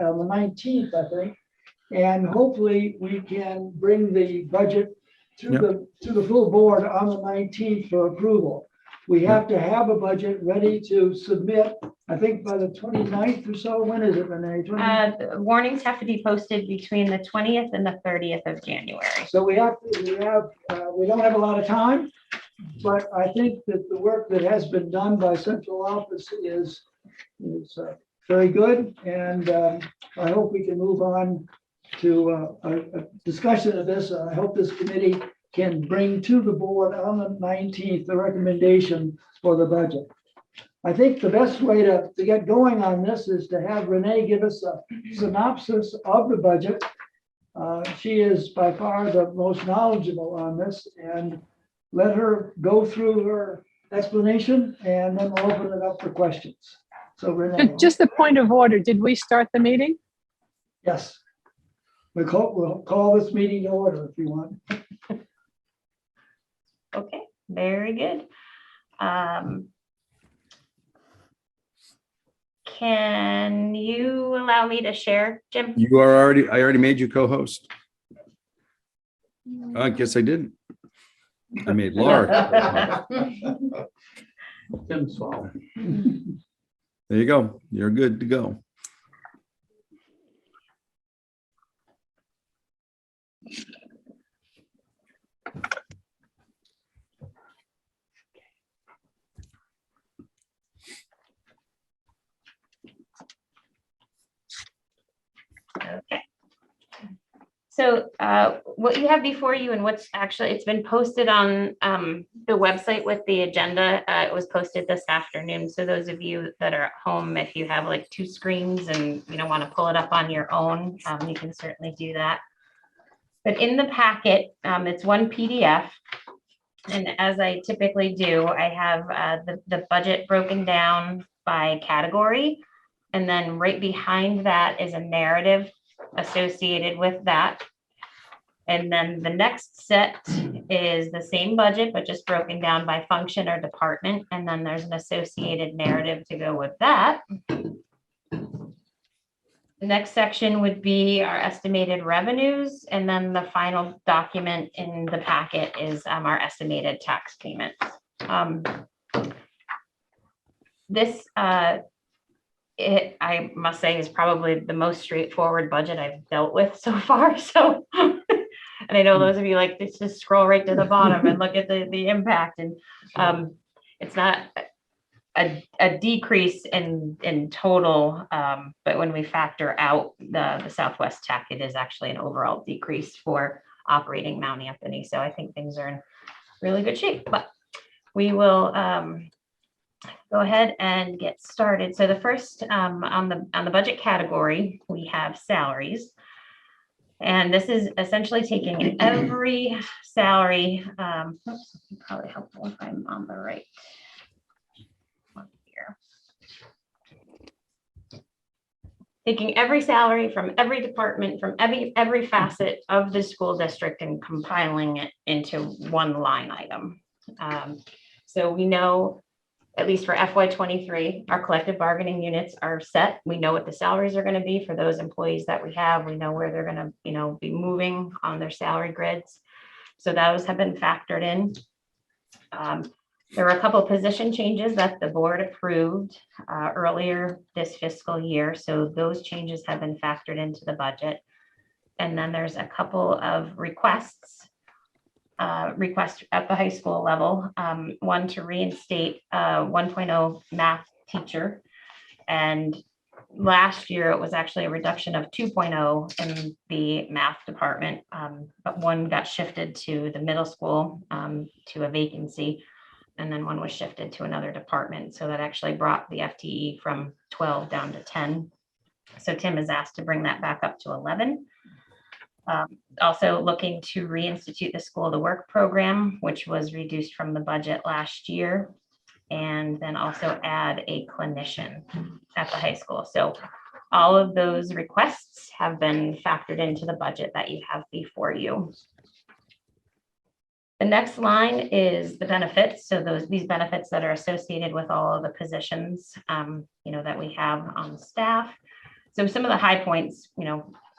on the 19th, I think. And hopefully we can bring the budget to the full board on the 19th for approval. We have to have a budget ready to submit, I think by the 29th or so. When is it, Renee? Warnings have to be posted between the 20th and the 30th of January. So we don't have a lot of time, but I think that the work that has been done by central office is very good. And I hope we can move on to a discussion of this. I hope this committee can bring to the board on the 19th the recommendation for the budget. I think the best way to get going on this is to have Renee give us a synopsis of the budget. She is by far the most knowledgeable on this, and let her go through her explanation, and then we'll open it up for questions. So Renee. Just a point of order. Did we start the meeting? Yes. We'll call this meeting to order if you want. Okay, very good. Can you allow me to share, Jim? I already made you co-host. I guess I didn't. I made Laura. Tim's fault. There you go. You're good to go. Okay. So what you have before you and what's actually, it's been posted on the website with the agenda. It was posted this afternoon. So those of you that are at home, if you have like two screens and you don't want to pull it up on your own, you can certainly do that. But in the packet, it's one PDF. And as I typically do, I have the budget broken down by category. And then right behind that is a narrative associated with that. And then the next set is the same budget, but just broken down by function or department. And then there's an associated narrative to go with that. The next section would be our estimated revenues. And then the final document in the packet is our estimated tax payments. This I must say is probably the most straightforward budget I've dealt with so far. So, and I know those of you like to just scroll right to the bottom and look at the impact, and it's not a decrease in total, but when we factor out the Southwest Tech, it is actually an overall decrease for operating Mount Anthony. So I think things are in really good shape, but we will go ahead and get started. So the first on the budget category, we have salaries. And this is essentially taking every salary. Oops, it's probably helpful if I'm on the right one here. Taking every salary from every department, from every facet of the school district and compiling it into one line item. So we know, at least for FY23, our collective bargaining units are set. We know what the salaries are going to be for those employees that we have. We know where they're going to, be moving on their salary grids. So those have been factored in. There were a couple of position changes that the board approved earlier this fiscal year. So those changes have been factored into the budget. And then there's a couple of requests at the high school level, one to reinstate 1.0 math teacher. And last year it was actually a reduction of 2.0 in the math department, but one got shifted to the middle school to a vacancy, and then one was shifted to another department. So that actually brought the FTE from 12 down to 10. So Tim is asked to bring that back up to 11. Also looking to reinstitute the School of the Work program, which was reduced from the budget last year, and then also add a clinician at the high school. So all of those requests have been factored into the budget that you have before you. The next line is the benefits. So these benefits that are associated with all of the positions, that we have on staff. So some of the high points,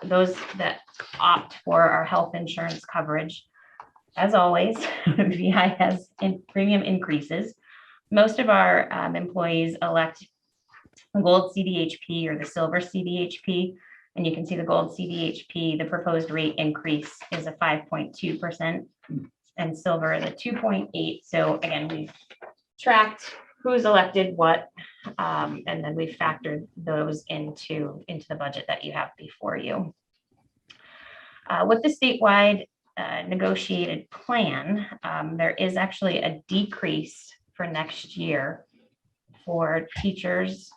those that opt for our health insurance coverage, as always, VI has premium increases. Most of our employees elect the gold CDHP or the silver CDHP. And you can see the gold CDHP, the proposed rate increase is a 5.2% and silver the 2.8. So again, we've tracked who's elected what, and then we factored those into the budget that you have before you. With the statewide negotiated plan, there is actually a decrease for next year for teachers,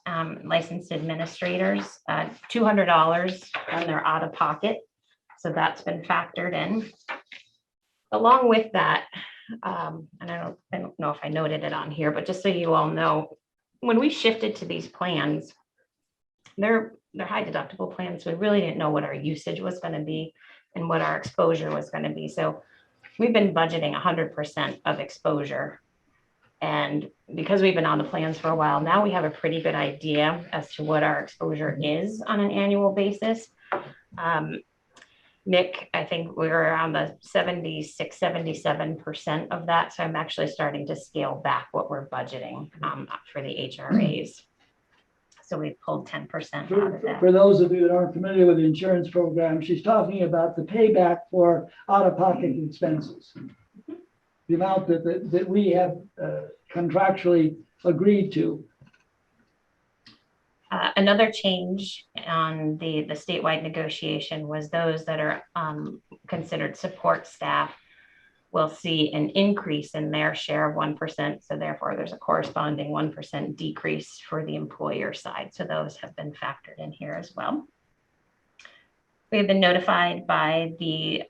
licensed administrators, $200 on their out of pocket. So that's been factored in. Along with that, and I don't know if I noted it on here, but just so you all know, when we shifted to these plans, they're high deductible plans. So we really didn't know what our usage was going to be and what our exposure was going to be. So we've been budgeting 100% of exposure. And because we've been on the plans for a while, now we have a pretty good idea as to what our exposure is on an annual basis. Nick, I think we're around the 76, 77% of that. So I'm actually starting to scale back what we're budgeting for the HRAs. So we pulled 10% out of that. For those of you that aren't familiar with the insurance program, she's talking about the payback for out-of-pocket expenses. The amount that we have contractually agreed to. Another change on the statewide negotiation was those that are considered support staff will see an increase in their share of 1%. So therefore, there's a corresponding 1% decrease for the employer side. So those have been factored in here as well. We have been notified by the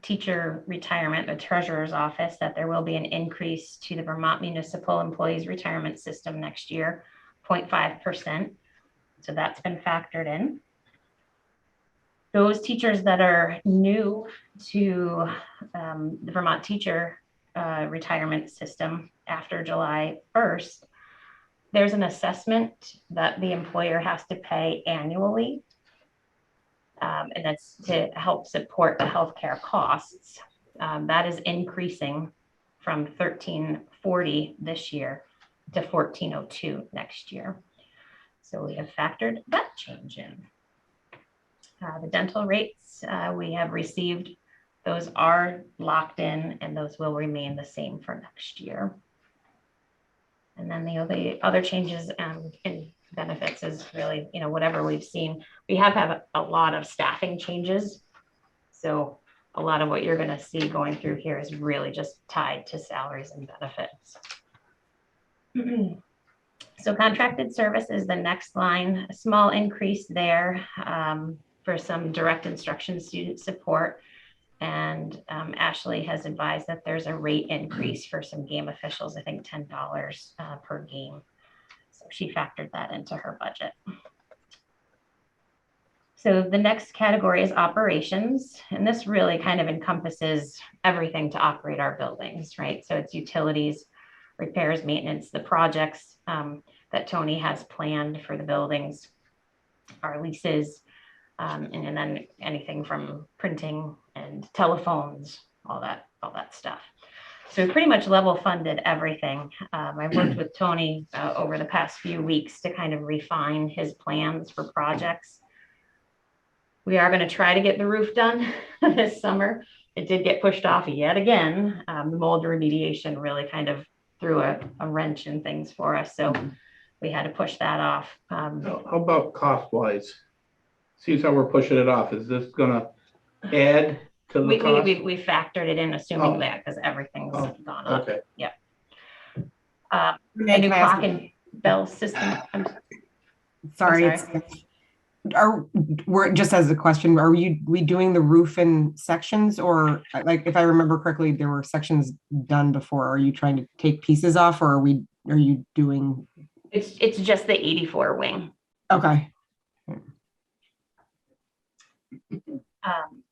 teacher retirement, the treasurer's office, that there will be an increase to the Vermont Municipal Employees Retirement System next year, 0.5%. So that's been factored in. Those teachers that are new to the Vermont teacher retirement system after July 1st, there's an assessment that the employer has to pay annually. And that's to help support the healthcare costs. That is increasing from $1,340 this year to $1,402 next year. So we have factored that change in. The dental rates we have received, those are locked in and those will remain the same for next year. And then the other changes in benefits is really, whatever we've seen. We have a lot of staffing changes. So a lot of what you're going to see going through here is really just tied to salaries and benefits. So contracted service is the next line, a small increase there for some direct instruction student support. And Ashley has advised that there's a rate increase for some game officials, I think $10 per game. So she factored that into her budget. So the next category is operations. And this really kind of encompasses everything to operate our buildings, right? So it's utilities, repairs, maintenance, the projects that Tony has planned for the buildings, our leases, and then anything from printing and telephones, all that stuff. So we pretty much level funded everything. I've worked with Tony over the past few weeks to kind of refine his plans for projects. We are going to try to get the roof done this summer. It did get pushed off yet again. The mold remediation really kind of threw a wrench in things for us. So we had to push that off. How about cost-wise? Seems how we're pushing it off. Is this going to add to the cost? We factored it in, assuming that because everything's gone up. Okay. Yep. A new clock and bell system. Sorry. We're just as a question, are we doing the roof in sections, or like if I remember correctly, there were sections done before? Are you trying to take pieces off, or are you doing? It's just the 84 wing. Okay.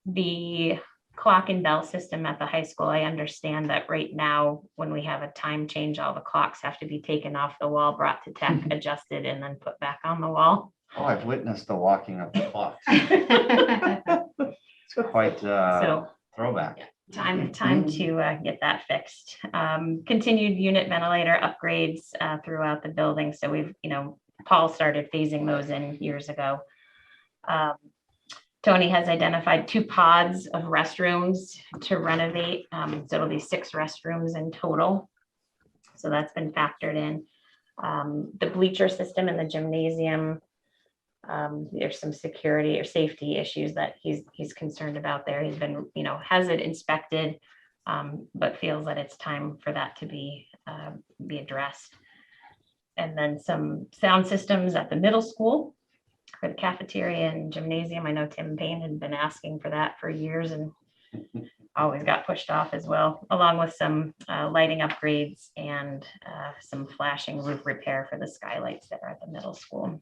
The clock and bell system at the high school, I understand that right now, when we have a time change, all the clocks have to be taken off the wall, brought to tech, adjusted, and then put back on the wall. Oh, I've witnessed the walking of the clock. It's quite So throwback. time to get that fixed. Continued unit ventilator upgrades throughout the building. So we've, Paul started phasing those in years ago. Tony has identified 2 pods of restrooms to renovate. So it'll be 6 restrooms in total. So that's been factored in. The bleacher system in the gymnasium, there's some security or safety issues that he's concerned about there. He's been, has it inspected, but feels that it's time for that to be addressed. And then some sound systems at the middle school for the cafeteria and gymnasium. I know Tim Payne had been asking for that for years and always got pushed off as well, along with some lighting upgrades and some flashing roof repair for the skylights that are at the middle school.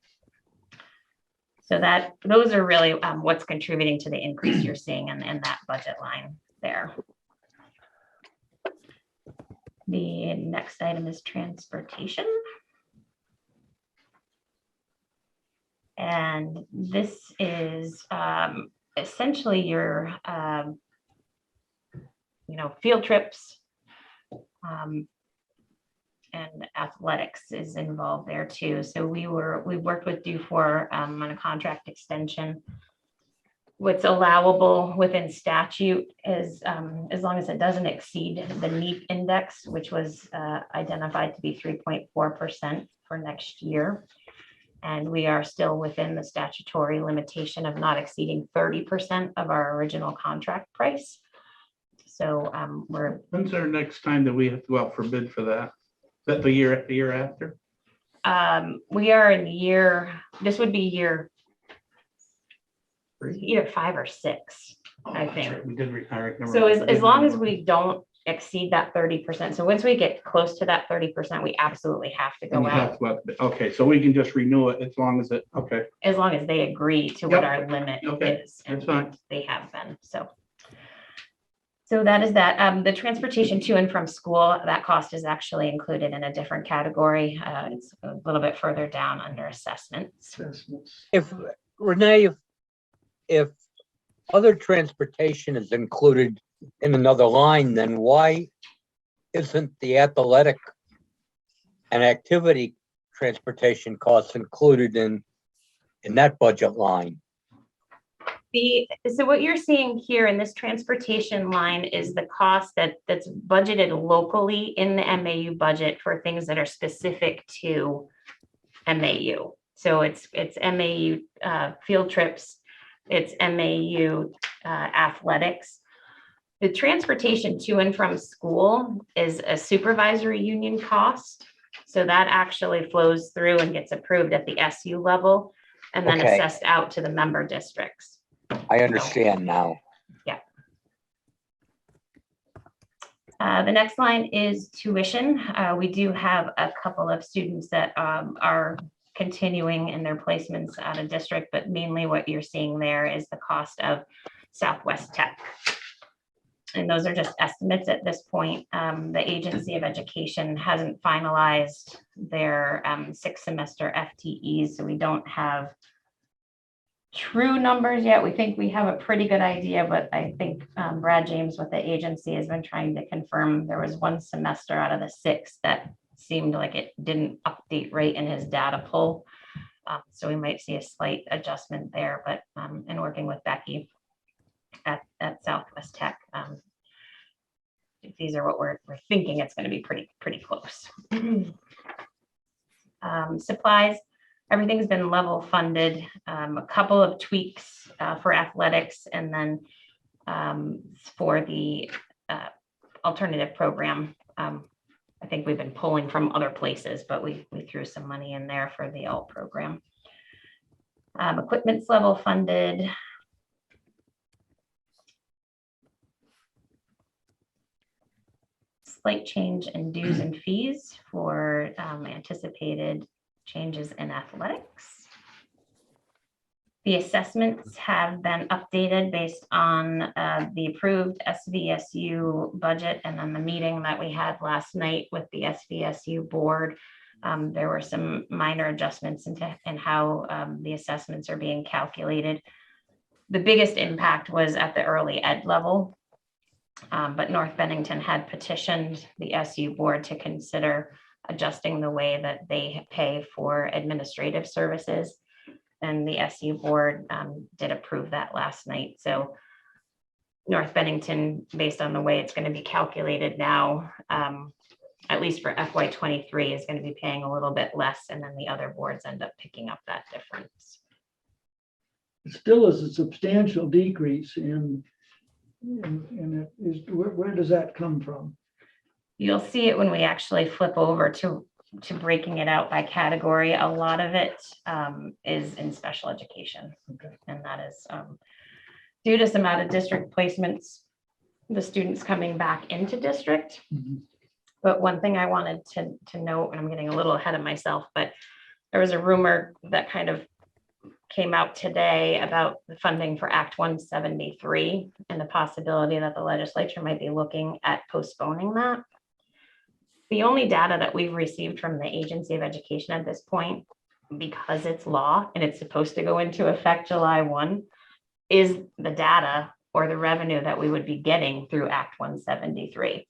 So those are really what's contributing to the increase you're seeing in that budget line there. The next item is transportation. And this is essentially your, field trips and athletics is involved there too. So we worked with Dufour on a contract extension. What's allowable within statute is as long as it doesn't exceed the NEAP index, which was identified to be 3.4% for next year. And we are still within the statutory limitation of not exceeding 30% of our original contract price. So When's our next time that we have to go out for bid for that? Is that the year after? we are in this would be year either 5 or 6, I that's think. right, we did retire. So as long as we don't exceed that 30%. So once we get close to that 30%, we absolutely have to go out. Okay, so we can just renew it as long as okay. As long as they agree to what our limit Okay, is. that's and fine. They have been, so that is that. The transportation to and from school, that cost is actually included in a different category. It's a little bit further down under assessments. If Renee, if other transportation is included in another line, then why isn't the athletic and activity transportation costs included in that budget line? So what you're seeing here in this transportation line is the cost that's budgeted locally in the MAU budget for things that are specific to MAU. So it's MAU field trips, it's MAU athletics. The transportation to and from school is a supervisory union cost. So that actually flows through and gets approved at the SU level and then Okay. assessed out to the member districts. I understand now. The next line is tuition. We do have a couple of students that are continuing in their placements out of district, but mainly what you're seeing there is the cost of Southwest Tech. And those are just estimates at this point. The Agency of Education hasn't finalized their 6th semester FTEs, so we don't have true numbers yet. We think we have a pretty good idea, but I think Brad James with the agency has been trying to confirm. There was one semester out of the 6 that seemed like it didn't update right in his data pull. So we might see a slight adjustment there, but in working with Becky at Southwest Tech, these are what we're thinking it's going to be pretty close. Supplies. Everything's been level funded, a couple of tweaks for athletics, and then for the alternative program. I think we've been pulling from other places, but we threw some money in there for the alt program. Equipment's level funded. Slight change in dues and fees for anticipated changes in athletics. The assessments have been updated based on the approved SVSU budget and then the meeting that we had last night with the SVSU board. There were some minor adjustments in how the assessments are being calculated. The biggest impact was at the early ed level, but North Bennington had petitioned the SU board to consider adjusting the way that they pay for administrative services. And the SU board did approve that last night. So North Bennington, based on the way it's going to be calculated now, at least for FY23, is going to be paying a little bit less, and then the other boards end up picking up that difference. It still is a substantial decrease in it is, where does that come from? You'll see it when we actually flip over to breaking it out by category. A lot of it is in special education. Okay. And that is due to some out of district placements, the students coming back into district. Mhm. But one thing I wanted to note, and I'm getting a little ahead of myself, but there was a rumor that kind of came out today about the funding for Act 173 and the possibility that the legislature might be looking at postponing that. The only data that we've received from the Agency of Education at this point, because it's law and it's supposed to go into effect July 1, is the data or the revenue that we would be getting through Act 173.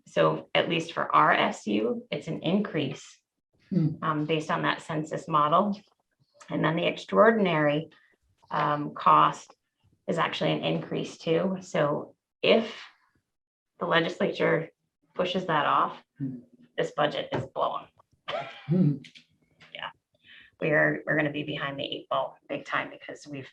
So at least for our SU, it's an increase based on that census model. And then the extraordinary cost is actually an increase too. So if the legislature pushes that off, this budget is blown. Hmm. Yeah, we're going to be behind the 8 ball big time, because we've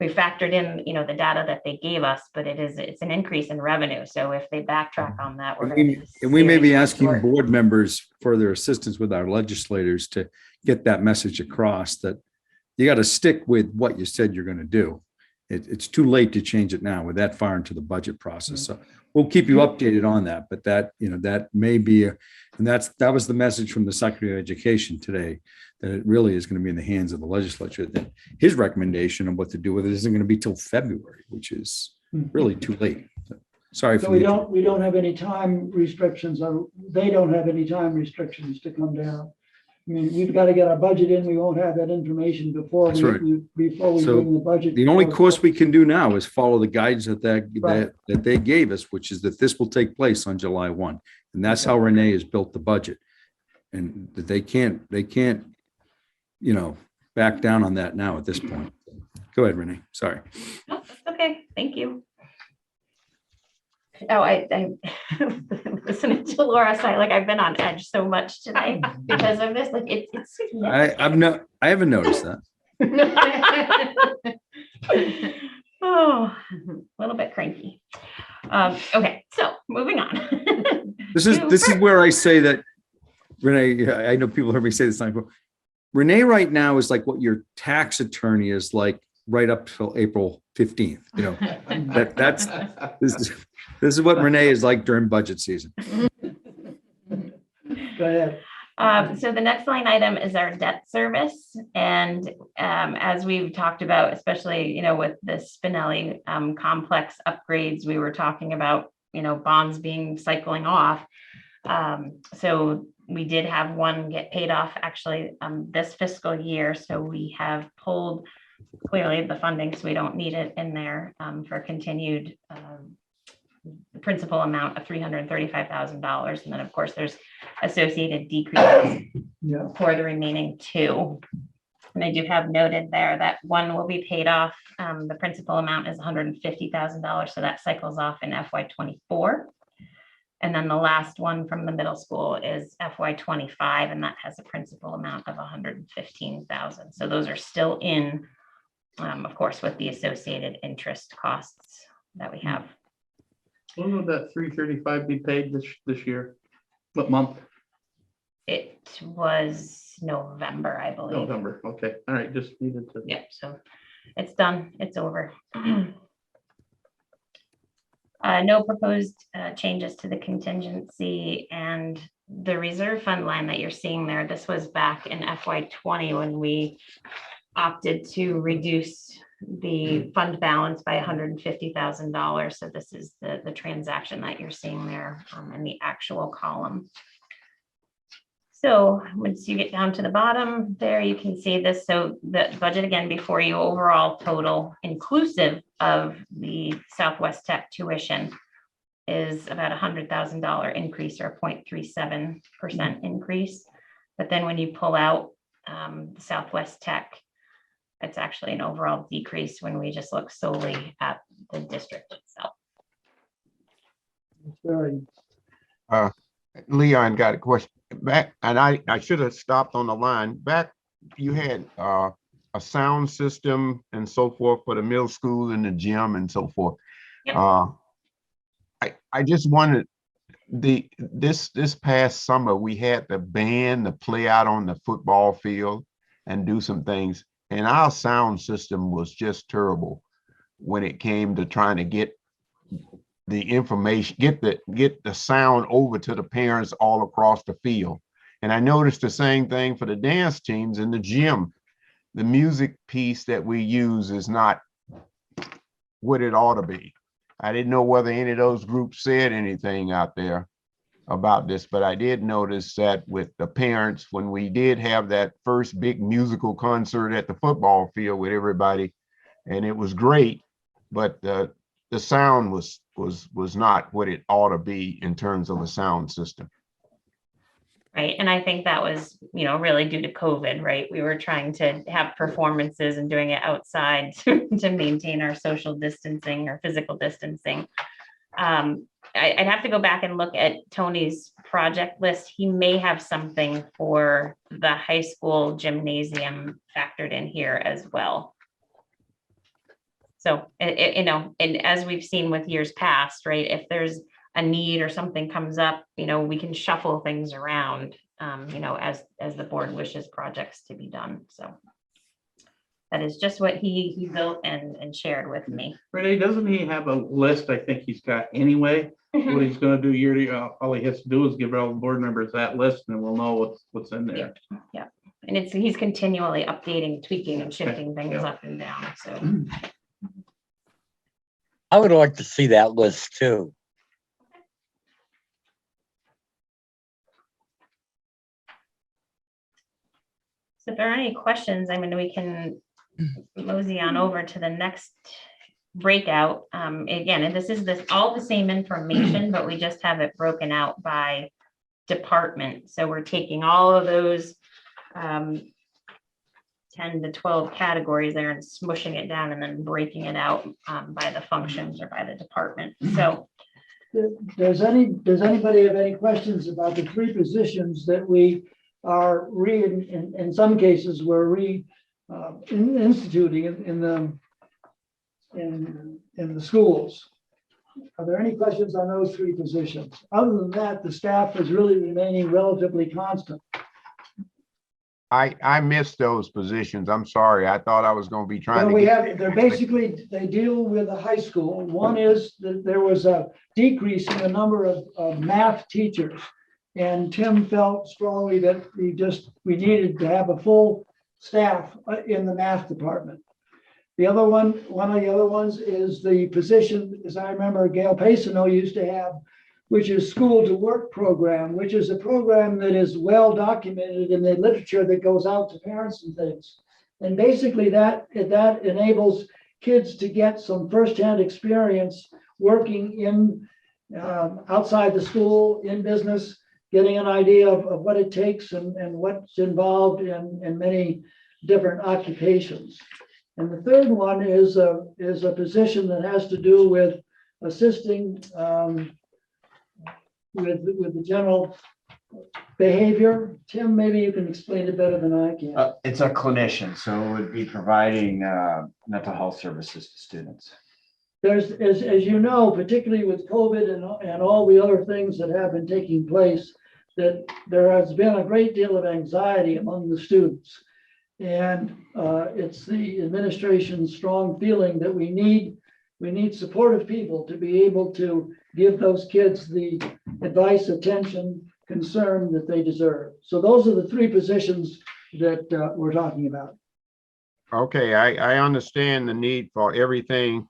factored in, the data that they gave us, but it's an increase in revenue. So if they backtrack on that, we're going to. And we may be asking board members for their assistance with our legislators to get that message across, that you got to stick with what you said you're going to do. It's too late to change it now. We're that far into the budget process. So we'll keep you updated on that, but that may be, and that was the message from the Secretary of Education today, that it really is going to be in the hands of the legislature, that his recommendation on what to do with it isn't going to be till February, which is really too late. Sorry. So we don't have any time restrictions on, they don't have any time restrictions to come down. I mean, we've got to get our budget in. We won't have that information before That's right. before we So bring the budget. The only course we can do now is follow the guidance that Right. they gave us, which is that this will take place on July 1. And that's how Renee has built the budget. And that they can't, back down on that now at this point. Go ahead, Renee. Sorry. No, that's okay, thank you. Oh, I listening to Laura say, like, I've been on edge so much today because of this. Like, it's. I haven't noticed that. Oh, a little bit cranky. Okay, so moving on. This is where I say that, Renee, I know people heard me say this time before. Renee right now is like what your tax attorney is like right up till April 15th. This is what Renee is like during budget season. Go ahead. So the next line item is our debt service. And as we've talked about, especially, with the Spinelli complex upgrades, we were talking about, bonds cycling off. So we did have one get paid off actually this fiscal year. So we have pulled clearly the funding, so we don't need it in there for continued principal amount of $335,000. And then of course there's associated decreases for the remaining 2. And I do have noted there that one will be paid off. The principal amount is $150,000. So that cycles off in FY24. And then the last one from the middle school is FY25, and that has a principal amount of $115,000. So those are still in, of course, with the associated interest costs that we have. When will that 335 be paid this year? What month? It was November, I believe. November. Okay. All right. Just needed to. Yep. So it's done. It's over. No proposed changes to the contingency and the reserve fund line that you're seeing there. This was back in FY20 when we opted to reduce the fund balance by $150,000. So this is the transaction that you're seeing there in the actual column. So once you get down to the bottom there, you can see this. So the budget again before you, overall total inclusive of the Southwest Tech tuition is about $100,000 increase or 0.37% increase. But then when you pull out Southwest Tech, it's actually an overall decrease when we just look solely at the district itself. It's very, Leon got a question back, and I should have stopped on the line. Back, you had a sound system and so forth for the middle school and the gym and so forth. Yep. I just wanted this past summer, we had the band to play out on the football field and do some things, and our sound system was just terrible when it came to trying to get the information, get the sound over to the parents all across the field. And I noticed the same thing for the dance teams in the gym. The music piece that we use is not what it ought to be. I didn't know whether any of those groups said anything out there about this, but I did notice that with the parents, when we did have that first big musical concert at the football field with everybody, and it was great, but the sound was not what it ought to be in terms of a sound system. Right. And I think that was, really due to COVID, right? We were trying to have performances and doing it outside to maintain our social distancing or physical distancing. I'd have to go back and look at Tony's project list. He may have something for the high school gymnasium factored in here as well. So, and as we've seen with years past, right, if there's a need or something comes up, we can shuffle things around, as the board wishes projects to be done. So that is just what he built and shared with me. Renee, doesn't he have a list? I think he's got anyway, what he's gonna do yearly. All he has to do is give all the board members that list and we'll know what's in there. Yeah. And he's continually updating, tweaking and shifting things up and down. So I would like to see that list too. So if there are any questions, we can mosey on over to the next breakout. Again, and this is all the same information, but we just have it broken out by department. So we're taking all of those 10 to 12 categories there and smushing it down and then breaking it out by the functions or by the department. So does anybody have any questions about the three positions that we are in some cases we're instituting in the schools? Are there any questions on those three positions? Other than that, the staff is really remaining relatively constant. I missed those positions. I'm sorry. I thought I was going to be trying to They deal with the high school. One is that there was a decrease in the number of math teachers. And Tim felt strongly that we needed to have a full staff in the math department. The other one of the other ones is the position, as I remember, Gail Payson used to have, which is school to work program, which is a program that is well documented in the literature that goes out to parents and things. And basically that enables kids to get some firsthand experience working in outside the school, in business, getting an idea of what it takes and what's involved in many different occupations. And the third one is a position that has to do with assisting with the general behavior. Tim, maybe you can explain it better than I can. It's a clinician, so it would be providing mental health services to students. There's, as you know, particularly with COVID and all the other things that have been taking place, that there has been a great deal of anxiety among the students. And it's the administration's strong feeling that we need supportive people to be able to give those kids the advice, attention, concern that they deserve. So those are the three positions that we're talking about. Okay, I understand the need for everything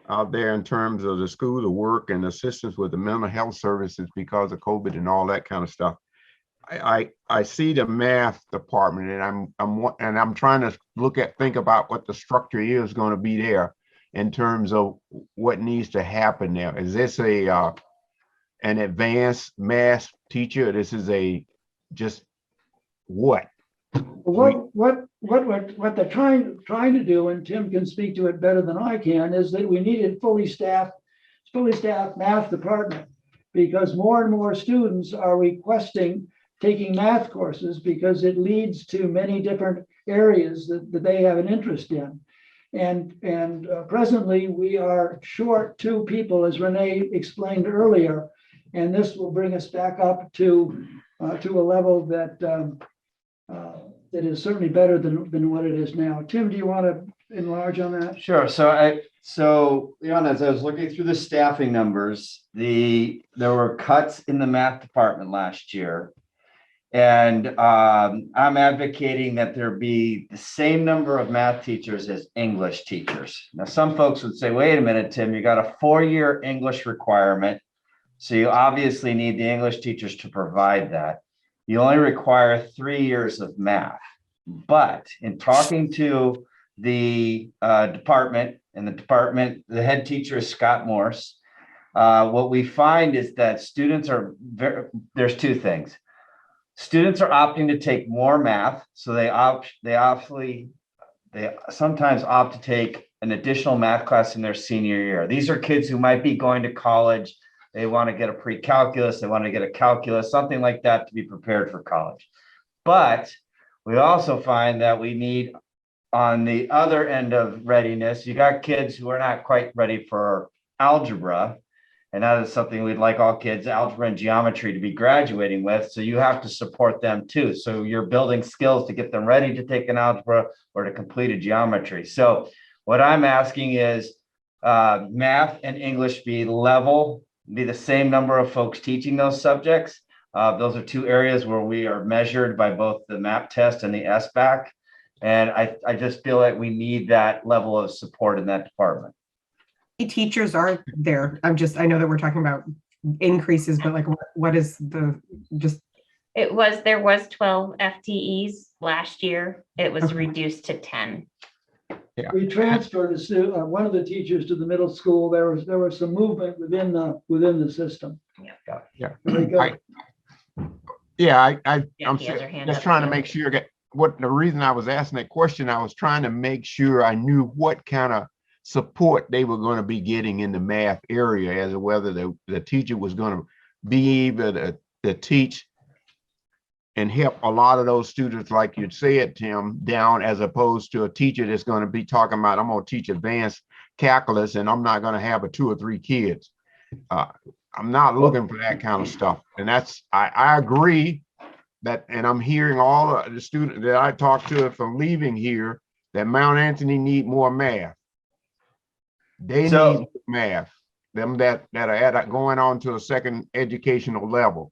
out there in terms of the school, the work, and assistance with the mental health services because of COVID and all that kind of stuff. I see the math department and I'm trying to think about what the structure is going to be there in terms of what needs to happen there. Is this an advanced math teacher? This is just what? What they're trying to do, and Tim can speak to it better than I can, is that we needed fully staffed math department, because more and more students are requesting taking math courses because it leads to many different areas that they have an interest in. And presently we are short 2 people, as Renee explained earlier, and this will bring us back up to a level that that is certainly better than what it is now. Tim, do you want to enlarge on that? Sure. So Leon, as I was looking through the staffing numbers, there were cuts in the math department last year. And I'm advocating that there be the same number of math teachers as English teachers. Now, some folks would say, wait a minute, Tim, you got a 4-year English requirement. So you obviously need the English teachers to provide that. You only require 3 years of math. But in talking to the department, the head teacher is Scott Morse, what we find is that there's 2 things. Students are opting to take more math, so they sometimes opt to take an additional math class in their senior year. These are kids who might be going to college. They want to get a pre-calculus, they want to get a calculus, something like that to be prepared for college. But we also find that we need, on the other end of readiness, you got kids who are not quite ready for algebra. And that is something we'd like all kids, algebra and geometry, to be graduating with. So you have to support them too. So you're building skills to get them ready to take an algebra or to complete a geometry. So what I'm asking is math and English be the same number of folks teaching those subjects. Those are 2 areas where we are measured by both the MAP test and the SBAC. And I just feel like we need that level of support in that department. Teachers are there. I know that we're talking about increases, but like what is there was 12 FTEs last year. It was reduced to 10. Yeah. We transferred one of the teachers to the middle school. There was some movement within the system. Yeah. Very good. I'm just trying to make sure the reason I was asking that question, I was trying to make sure I knew what kind of support they were going to be getting in the math area, as to whether the teacher was going to be able to teach and help a lot of those students, like you said, Tim, down, as opposed to a teacher that's going to be talking about, I'm going to teach advanced calculus and I'm not going to have 2 or 3 kids. I'm not looking for that kind of stuff. And I agree that, and I'm hearing all of the students that I talked to from leaving here, that Mount Anthony need more math. They need math, them that are going on to a second educational level.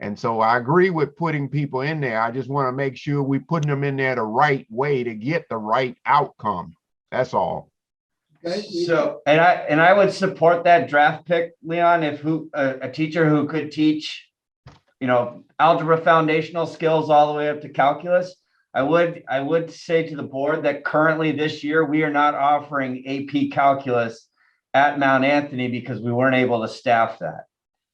And so I agree with putting people in there. I just want to make sure we're putting them in there the right way to get the right outcome. That's all. Okay. So, and I would support that draft pick, Leon, if a teacher who could teach, algebra foundational skills all the way up to calculus. I would say to the board that currently this year, we are not offering AP calculus at Mount Anthony because we weren't able to staff that.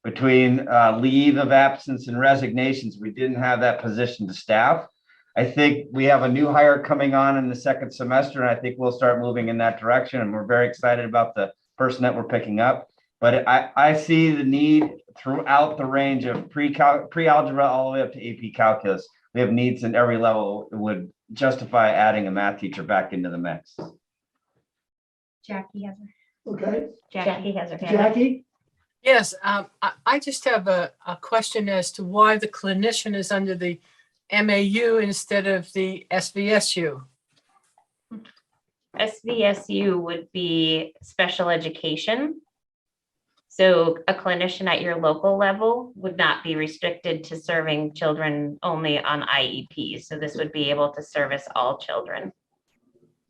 Between leave of absence and resignations, we didn't have that position to staff. I think we have a new hire coming on in the second semester, and I think we'll start moving in that direction. And we're very excited about the person that we're picking up. But I see the need throughout the range of pre-algebra all the way up to AP calculus. We have needs in every level. It would justify adding a math teacher back into the mix. Jackie has her. Okay, Jackie has her hand up. Jackie? Yes, I just have a question as to why the clinician is under the MAU instead of the SVSU. SVSU would be special education. So a clinician at your local level would not be restricted to serving children only on IEPs. So this would be able to service all children.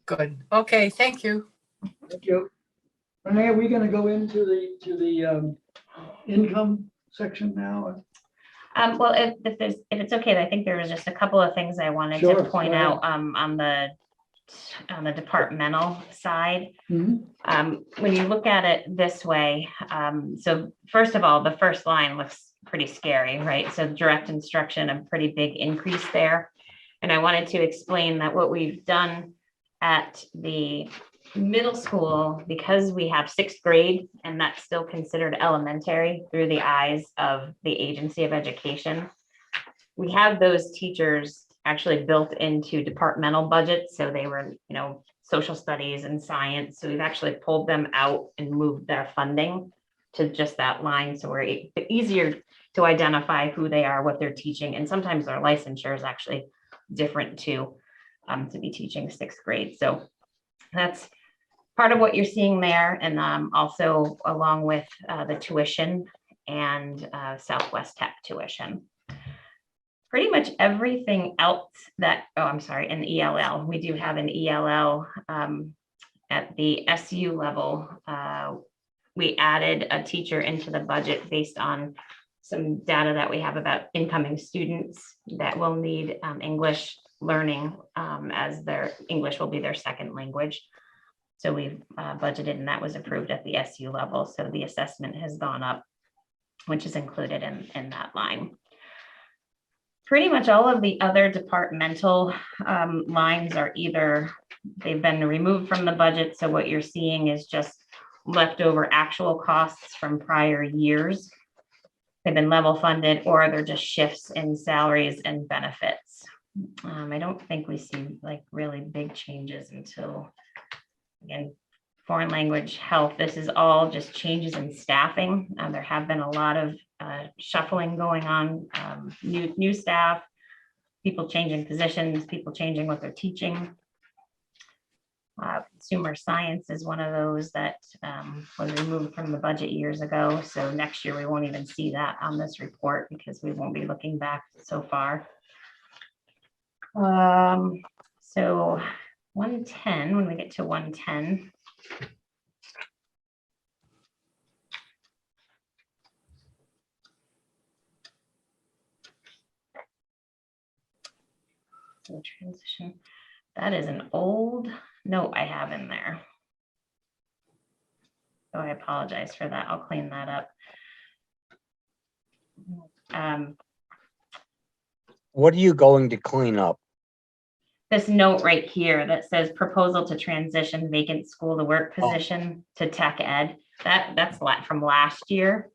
Good. Okay, thank you. Thank you. Renee, are we going to go into the income section now? Well, if it's okay, I think there was just a couple of things I wanted Sure, to go point ahead. out, on the departmental side. Mhm. When you look at it this way, so first of all, the first line looks pretty scary, right? So direct instruction, a pretty big increase there. And I wanted to explain that what we've done at the middle school, because we have sixth grade, and that's still considered elementary through the eyes of the Agency of Education, we have those teachers actually built into departmental budgets. So they were, social studies and science. So we've actually pulled them out and moved their funding to just that line. So we're easier to identify who they are, what they're teaching. And sometimes their licensure is actually different too, to be teaching sixth grade. So that's part of what you're seeing there. And also along with the tuition and Southwest Tech tuition. Pretty much everything else an ELL. We do have an ELL at the SU level. We added a teacher into the budget based on some data that we have about incoming students that will need English learning, as their English will be their second language. So we've budgeted, and that was approved at the SU level. So the assessment has gone up, which is included in that line. Pretty much all of the other departmental lines are either, they've been removed from the budget. So what you're seeing is just leftover actual costs from prior years. They've been level funded, or they're just shifts in salaries and benefits. I don't think we see like really big changes until, again, foreign language, health. This is all just changes in staffing. There have been a lot of shuffling going on, new staff, people changing positions, people changing what they're teaching. Consumer science is one of those that was removed from the budget years ago. So next year we won't even see that on this report because we won't be looking back so far. So 110, when we get to 110. So transition, that is an old note I have in there. So I apologize for that. I'll clean that up. What are you going to clean up? This note right here that says proposal to transition vacant school to work position to tech ed. That's from last year.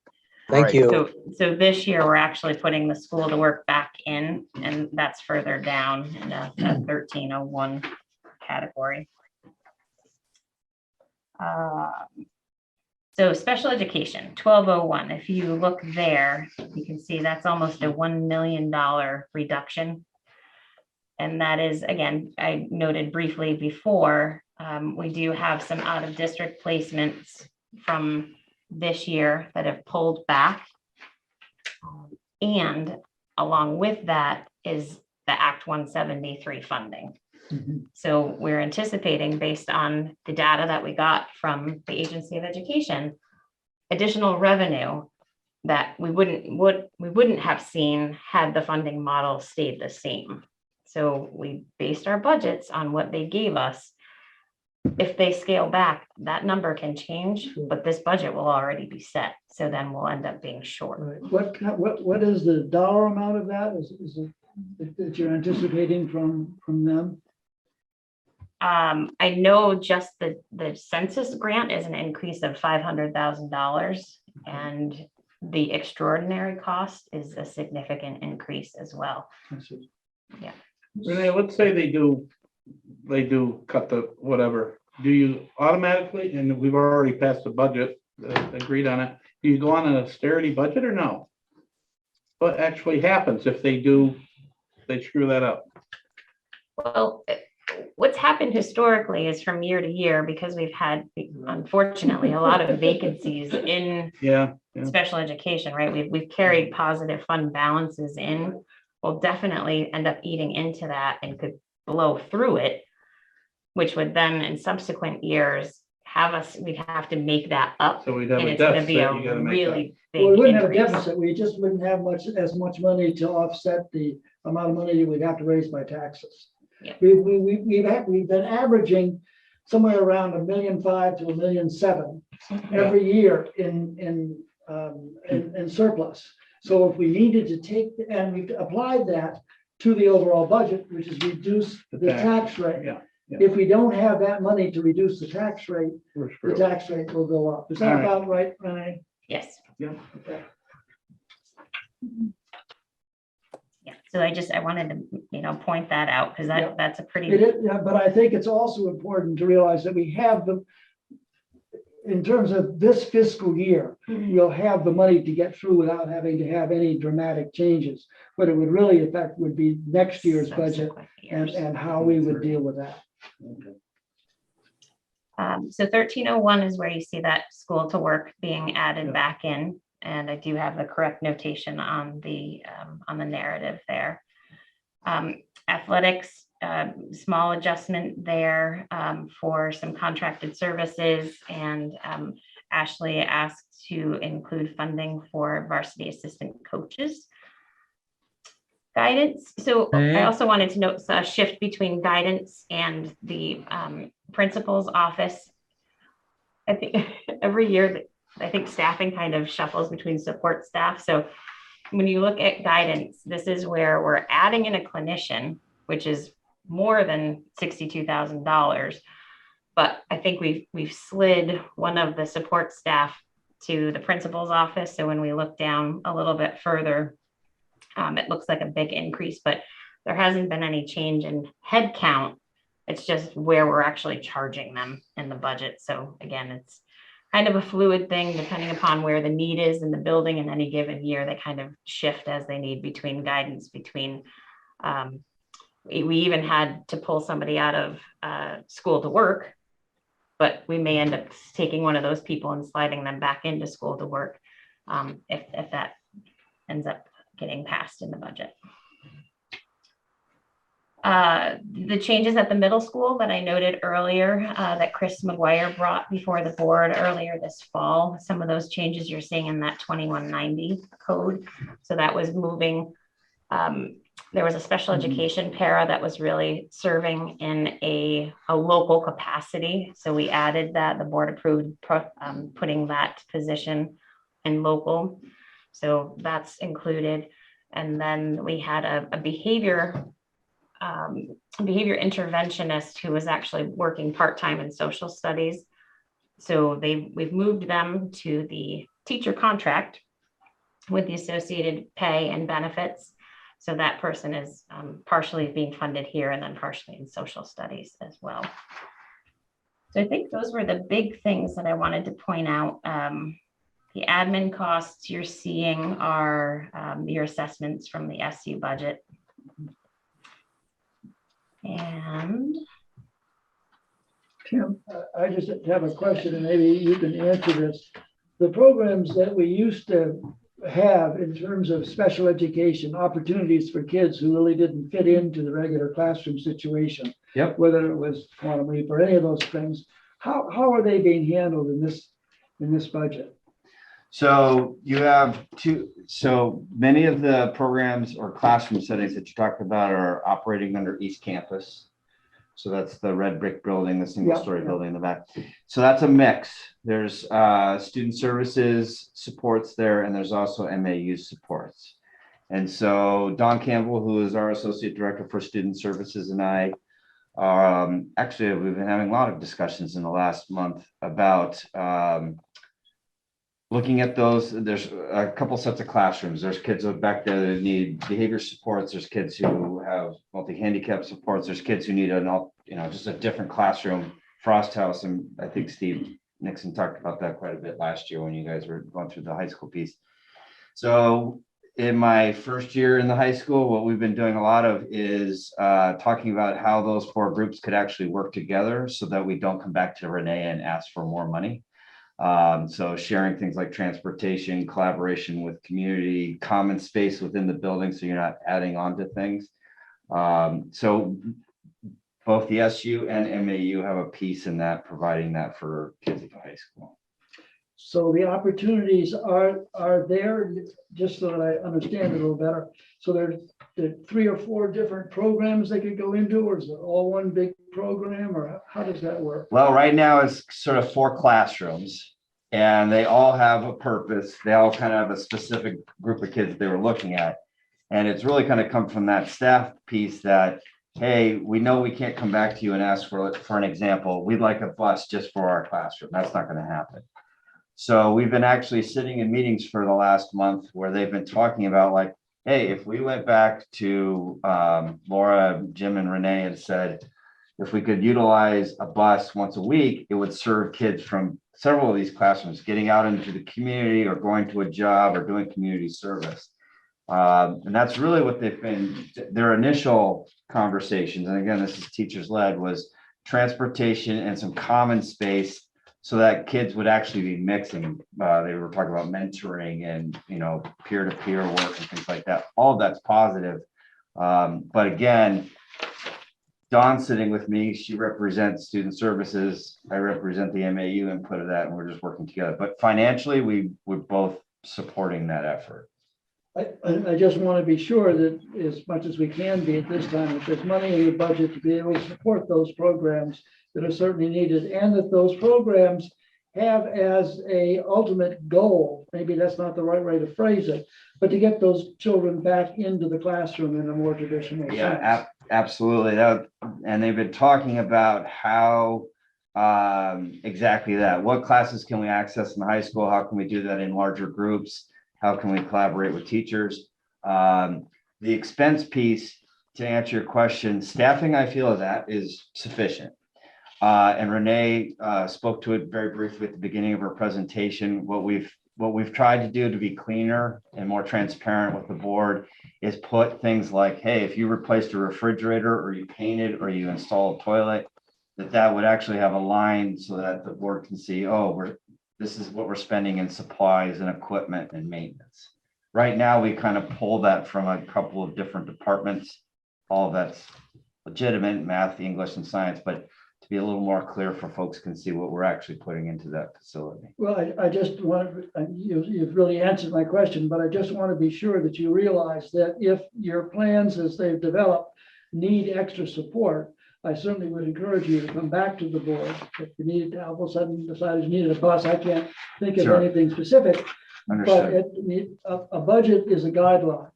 Thank Right. you. So this year we're actually putting the school to work back in, and that's further down in a 1301 category. So special education, 1201. If you look there, you can see that's almost a $1 million reduction. And that is, again, I noted briefly before, we do have some out of district placements from this year that have pulled back. And along with that is the Act 173 funding. Mhm. So we're anticipating, based on the data that we got from the Agency of Education, additional revenue that we wouldn't have seen had the funding model stayed the same. So we based our budgets on what they gave us. If they scale back, that number can change, but this budget will already be set. So then we'll end up being short. Right. What is the dollar amount of that? Is it that you're anticipating from them? I know just the census grant is an increase of $500,000, and the extraordinary cost is a significant increase as well. I see. Yeah. Renee, let's say they do cut the whatever. Do you automatically, and we've already passed the budget, agreed on it, do you go on an austerity budget or no? What actually happens if they screw that up? Well, what's happened historically is from year to year, because we've had, unfortunately, a lot of vacancies in Yeah. special education, right? We've carried positive fund balances in. We'll definitely end up eating into that and could blow through it, which would then in subsequent years we'd have to make that up. So we'd have And a it's gonna deficit, be you a gotta make that. really big Well, we wouldn't have a increase. deficit, we just wouldn't have as much money to offset the amount of money we'd have to raise by taxes. Yeah. We've been averaging somewhere around $1.5 million to $1.7 million every year in surplus. So if we needed to take, and we've applied that to the overall budget, which is reduce the tax rate. Yeah. If we don't have that money to reduce the tax rate, We're the screwed. tax rate will go up. Is that All right. about right, Renee? Yes. Yeah. Okay. Yeah. So I wanted to, point that out because Yeah. that's a pretty. It is, yeah, but I think it's also important to realize that we have in terms of this fiscal year, we'll have the money to get through without having to have any dramatic changes. What it would really affect would be next year's budget subsequent years. and how we would deal with that. So 1301 is where you see that school to work being added Yeah. back in. And I do have the correct notation on the narrative there. Athletics, small adjustment there for some contracted services, and Ashley asked to include funding for varsity assistant coaches. Guidance. So I also wanted to note a shift between guidance and the principal's office. I think every year, I think staffing kind of shuffles between support staff. So when you look at guidance, this is where we're adding in a clinician, which is more than $62,000. But I think we've slid one of the support staff to the principal's office. So when we look down a little bit further, it looks like a big increase, but there hasn't been any change in head count. It's just where we're actually charging them in the budget. So again, it's kind of a fluid thing depending upon where the need is in the building in any given year. They kind of shift as they need between guidance, we even had to pull somebody out of school to work, but we may end up taking one of those people and sliding them back into school to work if that ends up getting passed in the budget. The changes at the middle school that I noted earlier that Chris McGuire brought before the board earlier this fall, some of those changes you're seeing in that 2190 code. So that was moving. There was a special education para that was really serving in a local capacity. So we added that, the board approved putting that position in local. So that's included. And then we had a behavior interventionist who was actually working part-time in social studies. So we've moved them to the teacher contract with the associated pay and benefits. So that person is partially being funded here and then partially in social studies as well. So I think those were the big things that I wanted to point out. The admin costs you're seeing are your assessments from the SU budget. And Tim, I just have a question, and maybe you can answer this. The programs that we used to have in terms of special education opportunities for kids who really didn't fit into the regular classroom situation. Yep. Whether it was quantum leap or any of those things, how are they being handled in this budget? So you have so many of the programs or classroom settings that you talked about are operating under East Campus. So that's the red brick building, the single story building in the back. So that's a mix. There's student services supports there, and there's also MAU supports. And so Don Campbell, who is our associate director for student services, and I, actually we've been having a lot of discussions in the last month about looking at those. There's a couple sets of classrooms. There's kids back there that need behavior supports. There's kids who have multi-handicap supports. There's kids who need just a different classroom. Frost House, and I think Steve Nixon talked about that quite a bit last year when you guys were going through the high school piece. So in my first year in the high school, what we've been doing a lot of is talking about how those four groups could actually work together so that we don't come back to Renee and ask for more money. So sharing things like transportation, collaboration with community, common space within the building, so you're not adding on to things. So both the SU and MAU have a piece in that, providing that for kids at the high school. So the opportunities are there, just so that I understand it a little better. So there are 3 or 4 different programs they could go into, or is it all one big program, or how does that work? Well, right now it's sort of 4 classrooms and they all have a purpose. They all kind of have a specific group of kids they were looking at. And it's really kind of come from that staff piece that, hey, we know we can't come back to you and ask for an example. We'd like a bus just for our classroom. That's not going to happen. So we've been actually sitting in meetings for the last month where they've been talking about like, hey, if we went back to Laura, Jim, and Renee and said, if we could utilize a bus once a week, it would serve kids from several of these classrooms getting out into the community or going to a job or doing community service. And that's really what they've been, their initial conversations. And again, this is teachers led, was transportation and some common space so that kids would actually be mixing. They were talking about mentoring and, peer-to-peer work and things like that. All of that's positive. But again, Dawn's sitting with me. She represents student services. I represent the MAU input of that, and we're just working together. But financially, we're both supporting that effort. I just want to be sure that as much as we can be at this time, if there's money in the budget to be able to support those programs that are certainly needed, and that those programs have as a ultimate goal, maybe that's not the right way to phrase it, but to get those children back into the classroom in a more traditional sense. Yeah, absolutely. And they've been talking about how exactly that. What classes can we access in the high school? How can we do that in larger groups? How can we collaborate with teachers? The expense piece, to answer your question, staffing, I feel is sufficient. And Renee spoke to it very briefly at the beginning of her presentation. What we've tried to do to be cleaner and more transparent with the board is put things like, hey, if you replaced a refrigerator or you painted or you installed a toilet, that would actually have a line so that the board can see, oh, this is what we're spending in supplies and equipment and maintenance. Right now, we kind of pull that from a couple of different departments. All of that's legitimate, math, English, and science, but to be a little more clear for folks can see what we're actually putting into that facility. Well, I just want, you've really answered my question, but I just want to be sure that you realize that if your plans as they've developed need extra support, I certainly would encourage you to come back to the board. If you needed, all of a sudden decided you needed a bus, I can't think of Sure. anything specific. Understood. But a budget is a guideline.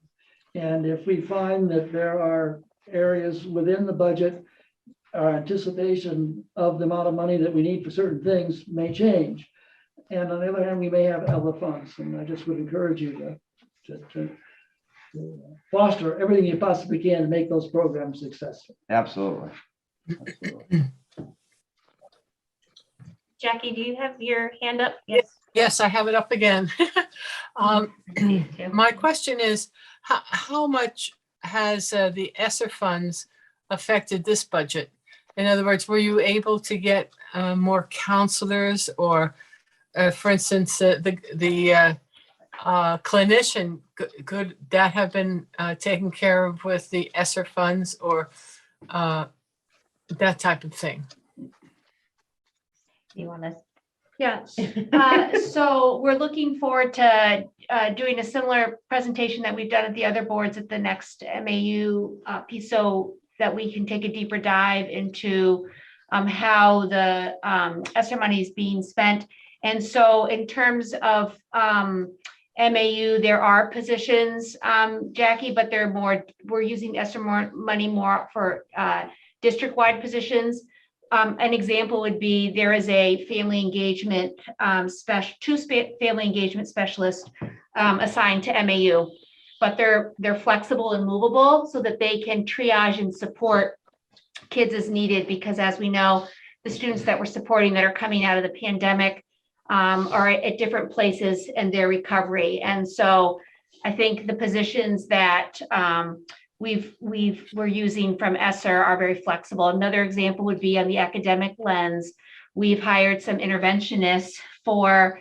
And if we find that there are areas within the budget, our anticipation of the amount of money that we need for certain things may change. And on the other hand, we may have other funds. And I just would encourage you to foster everything you possibly can to make those programs successful. Absolutely. Jackie, do you have your hand up? Yes. Yes, I have it up again. Me too. My question is, how much has the ESSER funds affected this budget? In other words, were you able to get more counselors, or, for instance, the clinician, could that have been taken care of with the ESSER funds, or that type of thing? You want to? Yes, so we're looking forward to doing a similar presentation that we've done at the other boards at the next MAU piece, so that we can take a deeper dive into how the ESSER money is being spent. And so in terms of MAU, there are positions, Jackie, but they're more, we're using ESSER money more for district-wide positions. An example would be, there is a family engagement family engagement specialists assigned to MAU, but they're flexible and movable so that they can triage and support kids as needed, because as we know, the students that we're supporting that are coming out of the pandemic are at different places in their recovery. And so I think the positions that we're using from ESSER are very flexible. Another example would be on the academic lens. We've hired some interventionists for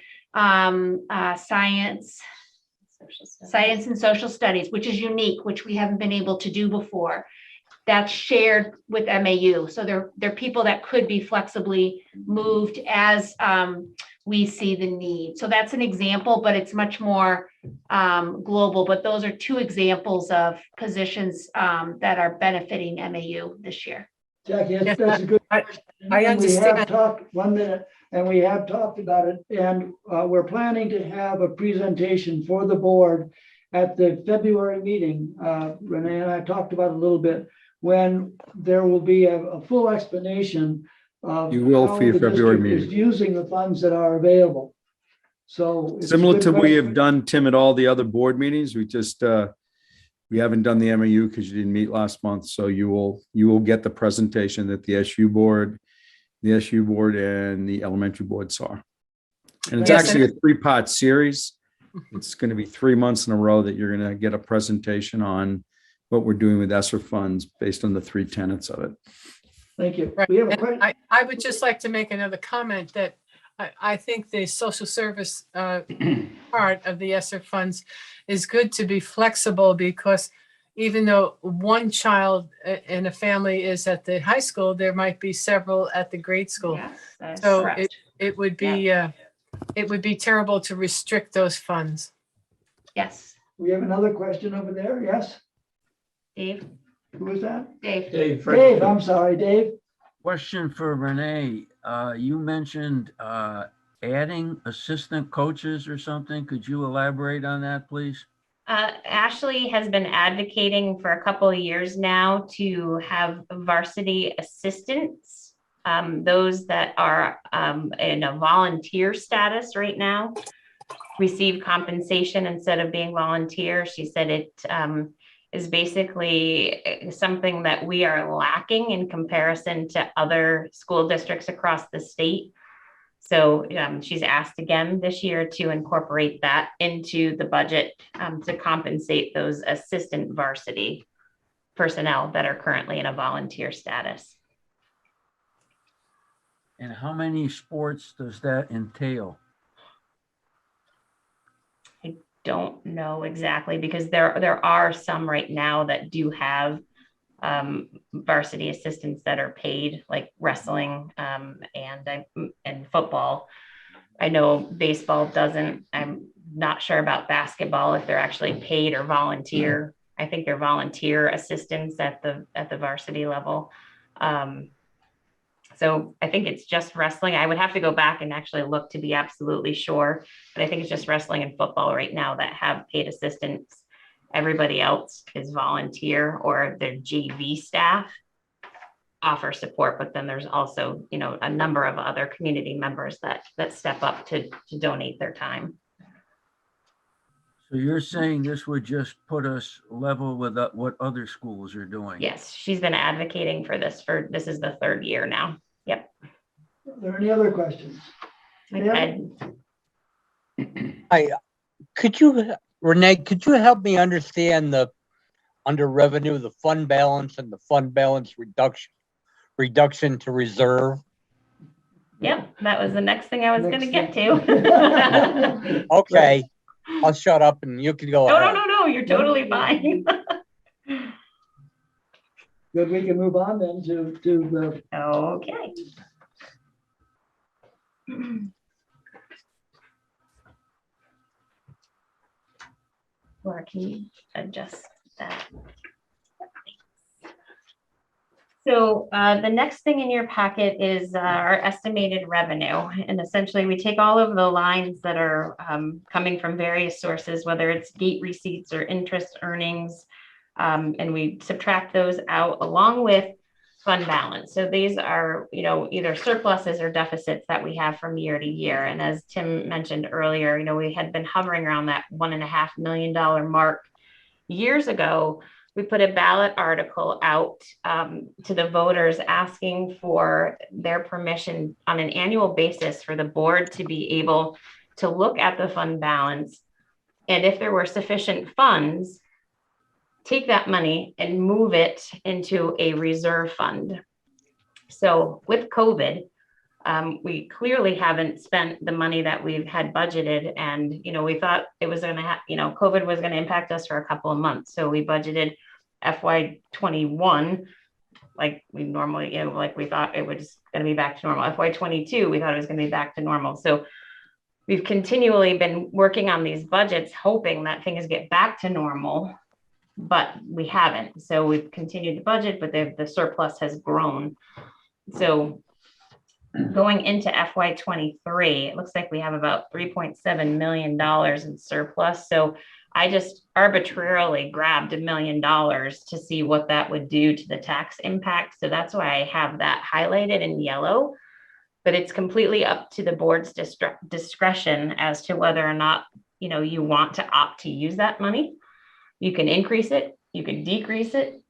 science and social studies, which is unique, which we haven't been able to do before. that's shared with MAU. So they're people that could be flexibly moved as we see the need. So that's an example, but it's much more global. But those are two examples of positions that are benefiting MAU this year. Jackie, Yes, that's a good. I question. And we have understand. talked, 1 minute, and we have talked about it, and we're planning to have a presentation for the board at the February meeting. Renee and I talked about it a little bit, when there will be a full explanation of You will how for your the February district is meeting. using the funds that are available. So. it's a Similar good to we question. have done, Tim, at all the other board meetings, we just, we haven't done the MAU because you didn't meet last month, so you will get the presentation that the SU board and the elementary board saw. And it's Yes, actually a 3-part series. It's going to be 3 months in a row that you're going to get a presentation on what we're doing with ESSER funds based on the 3 tenets of it. Thank you. Right. We have a And question. I would just like to make another comment that I think the social service part of the ESSER funds is good to be flexible, because even though one child in a family is at the high school, there might be several at the grade school. Yes, that is So correct. it would be terrible to restrict those funds. Yes, We have another question over there. Yes, Dave, who is that? Dave. Dave, I'm sorry, Dave. Question for Renee. You mentioned adding assistant coaches or something. Could you elaborate on that, please? Ashley has been advocating for a couple of years now to have varsity assistants, those that are in a volunteer status right now, receive compensation instead of being volunteer. She said it is basically something that we are lacking in comparison to other school districts across the state. So she's asked again this year to incorporate that into the budget to compensate those assistant varsity personnel that are currently in a volunteer status. And how many sports does that entail? I don't know exactly, because there are some right now that do have varsity assistants that are paid, like wrestling and football. I know baseball doesn't. I'm not sure about basketball, if they're actually paid or volunteer. I think they're volunteer assistants at the varsity level. So I think it's just wrestling. I would have to go back and actually look to be absolutely sure, but I think it's just wrestling and football right now that have paid assistants. Everybody else is volunteer, or their JV staff offer support, but then there's also, a number of other community members that step up to donate their time. So you're saying this would just put us level with what other schools are doing? Yes, she's been advocating for this is the 3rd year now. Yep. Are there any other questions? Yeah. Renee, could you help me understand under revenue, the fund balance and the fund balance reduction to reserve? Yep, that was the next thing I was going to get Next to. Okay, I'll shut up and you can go ahead. No, you're totally fine. Good, we can move on then to the. Okay. Laura, can you adjust that? So the next thing in your packet is our estimated revenue. And essentially we take all of the lines that are coming from various sources, whether it's gate receipts or interest earnings, and we subtract those out along with fund balance. So these are, either surpluses or deficits that we have from year to year. And as Tim mentioned earlier, we had been hovering around that $1.5 million mark. Years ago, we put a ballot article out to the voters asking for their permission on an annual basis for the board to be able to look at the fund balance. And if there were sufficient funds, take that money and move it into a reserve fund. So with COVID, we clearly haven't spent the money that we've had budgeted. And, we thought it was going to COVID was going to impact us for a couple of months. So we budgeted FY 21, like we normally, like we thought it was going to be back to normal. FY 22, we thought it was going to be back to normal. So we've continually been working on these budgets, hoping that things get back to normal, but we haven't. So we've continued to budget, but the surplus has grown. So going into FY 23, it looks like we have about $3.7 million in surplus. So I just arbitrarily grabbed $1 million to see what that would do to the tax impact. So that's why I have that highlighted in yellow, but it's completely up to the board's discretion as to whether or not, you want to opt to use that money. You can increase it, you can decrease it.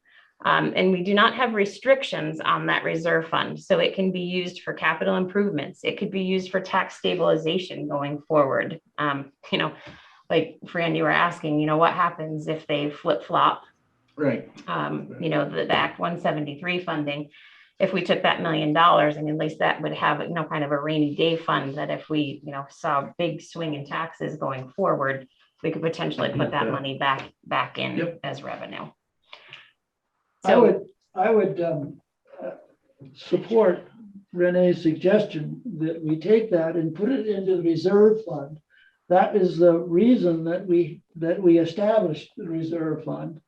And we do not have restrictions on that reserve fund. So it can be used for capital improvements. It could be used for tax stabilization going forward. Like Fran, you were asking, what happens if they flip flop, Right. the Act 173 funding. If we took that $1 million, and at least that would have, kind of a rainy day fund that if we, saw a big swing in taxes going forward, we could potentially put that money back in Yep. as revenue. I would support Renee's suggestion that we take that and put it into the reserve fund. That is the reason that we established the reserve fund,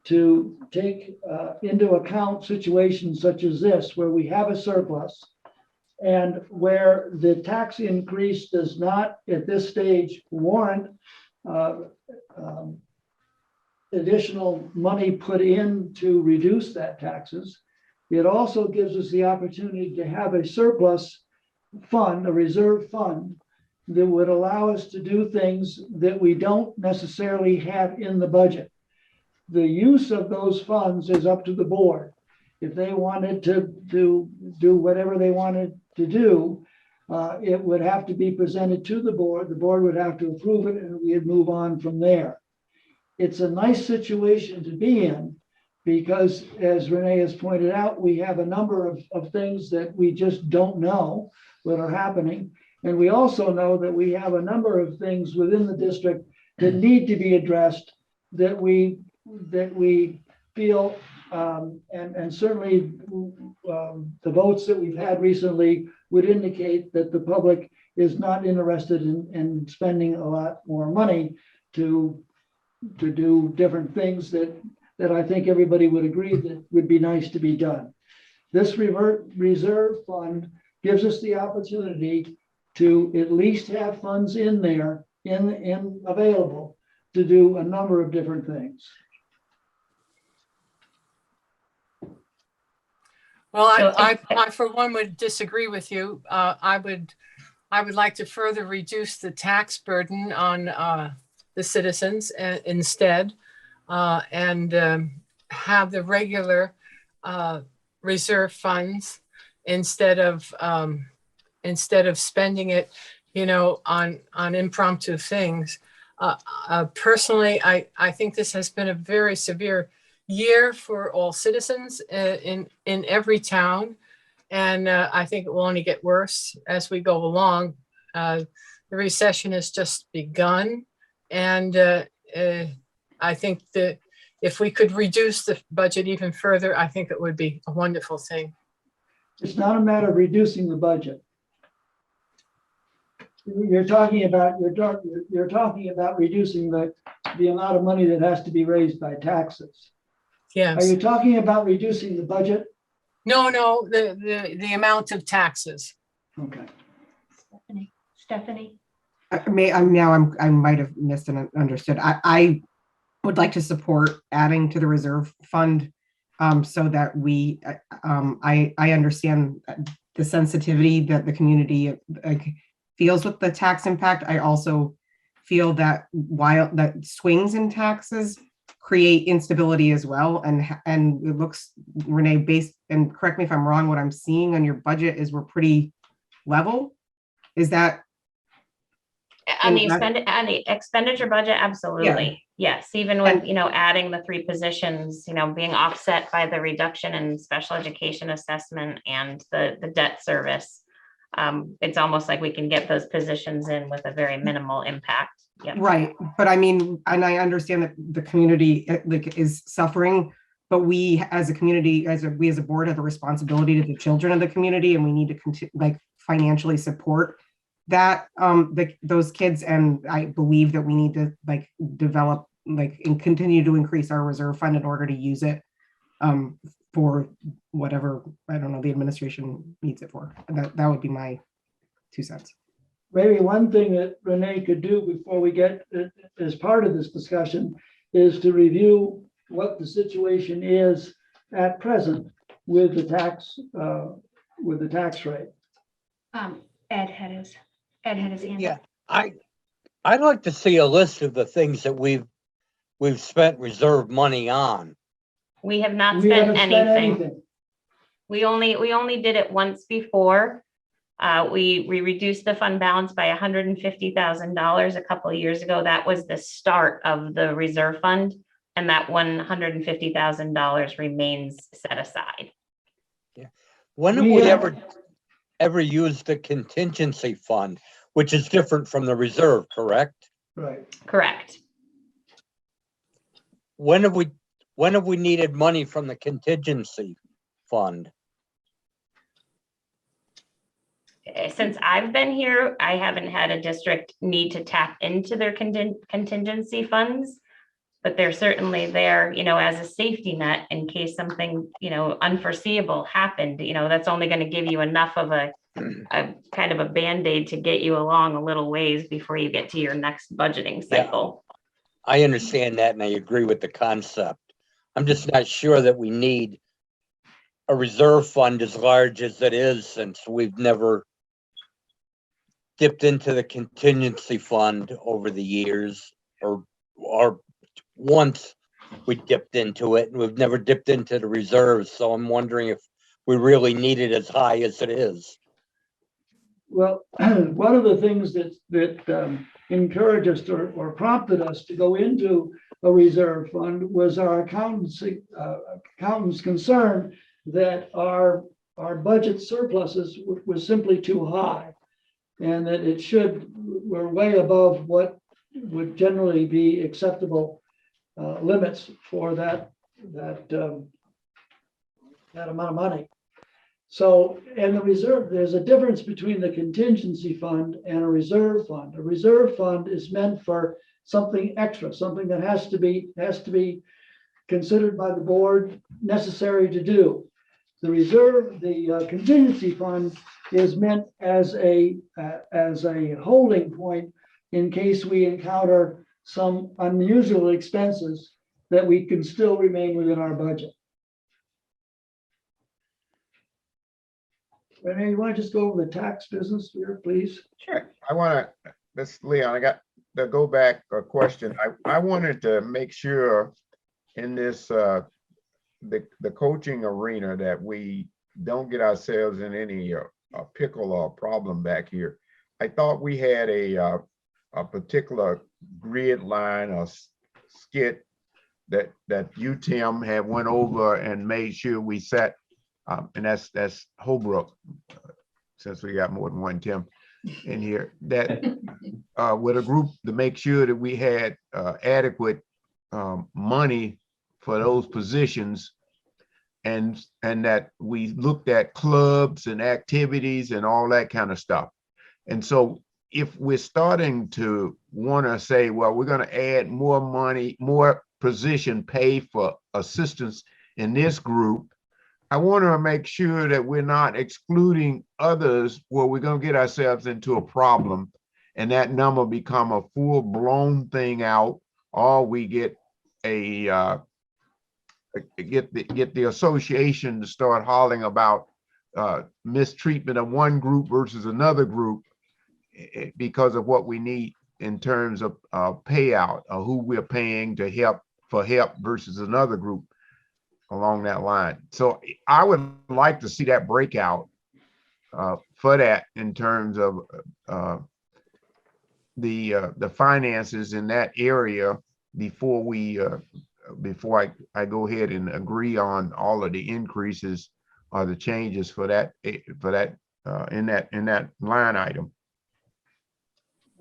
to take into account situations such as this, where we have a surplus and where the tax increase does not at this stage warrant additional money put in to reduce that taxes. It also gives us the opportunity to have a surplus fund, a reserve fund, that would allow us to do things that we don't necessarily have in the budget. The use of those funds is up to the board. If they wanted to do whatever they wanted to do, it would have to be presented to the board. The board would have to approve it, and we'd move on from there. It's a nice situation to be in because, as Renee has pointed out, we have a number of things that we just don't know that are happening. And we also know that we have a number of things within the district that need to be addressed, that we feel, and certainly the votes that we've had recently would indicate that the public is not interested in spending a lot more money to do different things that I think everybody would agree that would be nice to be done. This reserve fund gives us the opportunity to at least have funds in there in available to do a number of different things. Well, So I for one would disagree with you. I would like to further reduce the tax burden on the citizens instead, and have the regular reserve funds instead of spending it, on impromptu things. Personally, I think this has been a very severe year for all citizens in every town, and I think it will only get worse as we go along. The recession has just begun, and I think that if we could reduce the budget even further, I think it would be a wonderful thing. It's not a matter of reducing the budget. You're talking about reducing the amount of money that has to be raised by taxes. Yes. Are you talking about reducing the budget? No, the amount of taxes. Okay. Stephanie? I might have missed and understood. I would like to support adding to the reserve fund, so that I understand the sensitivity that the community feels with the tax impact. I also feel that while that swings in taxes create instability as well, and it looks, Renee, based, and correct me if I'm wrong, what I'm seeing on your budget is we're pretty level. Is that On the expenditure budget, absolutely. Yes, even with, adding the 3 positions, being offset by the reduction in special education assessment and the debt service. It's almost like we can get those positions in with a very minimal impact. Yep. right? But I mean, and I understand that the community is suffering but we as a community, we as a board have a responsibility to the children of the community, and we need to continue, financially support that, those kids. And I believe that we need to develop, and continue to increase our reserve fund in order to use it for whatever, I don't know, the administration needs it for. That would be my 2 cents. Maybe one thing that Renee could do before we get, as part of this discussion, is to review what the situation is at present with the tax rate. Ed had his hand Yeah, up. I'd like to see a list of the things that we've spent reserve money on. We have not We spent haven't spent anything. anything. We only did it once before. We reduced the fund balance by $150,000 a couple of years ago. That was the start of the reserve fund, and that $150,000 remains set aside. When have We we have- ever used the contingency fund, which is different from the reserve, correct? Right. Correct. When have we needed money from the contingency fund? Since I've been here, I haven't had a district need to tap into their contingency funds, but they're certainly there, as a safety net in case something, unforeseeable happened. That's only going to give you enough of a kind of a Band-Aid to get you along a little ways before you get to your next budgeting cycle. I understand that, and I agree with the concept. I'm just not sure that we need a reserve fund as large as it is, since we've never dipped into the contingency fund over the years, or once we dipped into it, and we've never dipped into the reserves. So I'm wondering if we really need it as high as it is. Well, one of the things that encouraged us or prompted us to go into a reserve fund was our accountant's concern that our budget surpluses were simply too high, and that we're way above what would generally be acceptable limits for that amount of money. So, and the reserve, there's a difference between the contingency fund and a reserve fund. A reserve fund is meant for something extra, something that has to be considered by the board, necessary to do. The contingency fund is meant as a holding point in case we encounter some unusual expenses that we can still remain within our budget. Renee, you want to just go over the tax business here, please? Sure. I want to, this Leon, I got to go back a question. I wanted to make sure in this, the coaching arena, that we don't get ourselves in any pickle or problem back here. I thought we had a particular grid line or skit that you, Tim, had went over and made sure we set, and that's Holbrook, since we got more than one Tim in here, that with a group to make sure that we had adequate money for those positions, and that we looked at clubs and activities and all that kind of stuff. And so if we're starting to want to say, well, we're going to add more money, more position pay for assistance in this group, I want to make sure that we're not excluding others where we're going to get ourselves into a problem and that number become a full-blown thing out, or we get a get the association to start hollering about mistreatment of one group versus another group because of what we need in terms of payout, or who we're paying to help versus another group along that line. So I would like to see that breakout for that in terms of the finances in that area before we before I go ahead and agree on all of the increases or the changes for that in that line item.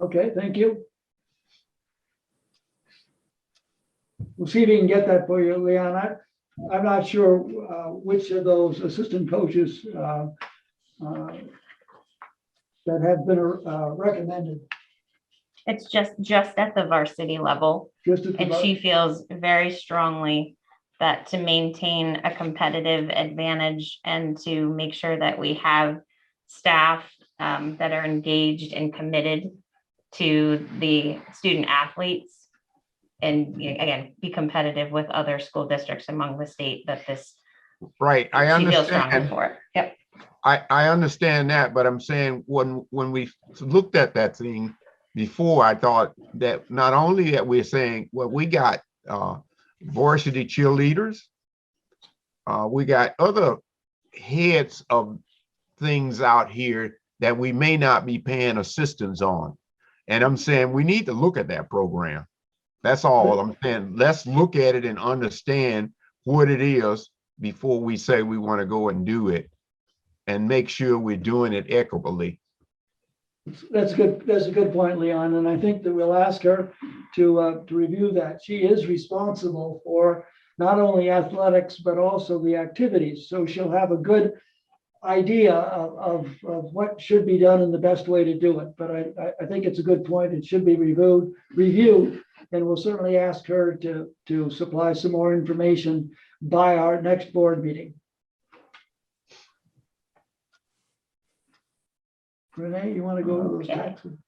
Okay, thank you. We'll see if we can get that for you, Leon. I'm not sure which of those assistant coaches that have been recommended. It's just at the varsity level. Just at the And she feels very strongly that to maintain a competitive advantage and to make sure that we have staff that are engaged and committed to the student athletes. And again, be competitive with other school districts among the state, that this, Right, I she feels strongly understand. for it. Yep. I understand that, but I'm saying when we looked at that thing before, I thought that not only that we're saying, well, we got varsity cheerleaders, we got other heads of things out here that we may not be paying assistance on. And I'm saying we need to look at that program. That's all I'm saying. Let's look at it and understand what it is before we say we want to go and do it, and make sure we're doing it equitably. That's good. That's a good point, Leon. And I think that we'll ask her to review that. She is responsible for not only athletics, but also the activities. So she'll have a good idea of what should be done and the best way to do it. But I think it's a good point. It should be reviewed, and we'll certainly ask her to supply some more information by our next board meeting. Renee, you want to go over those Okay. taxes?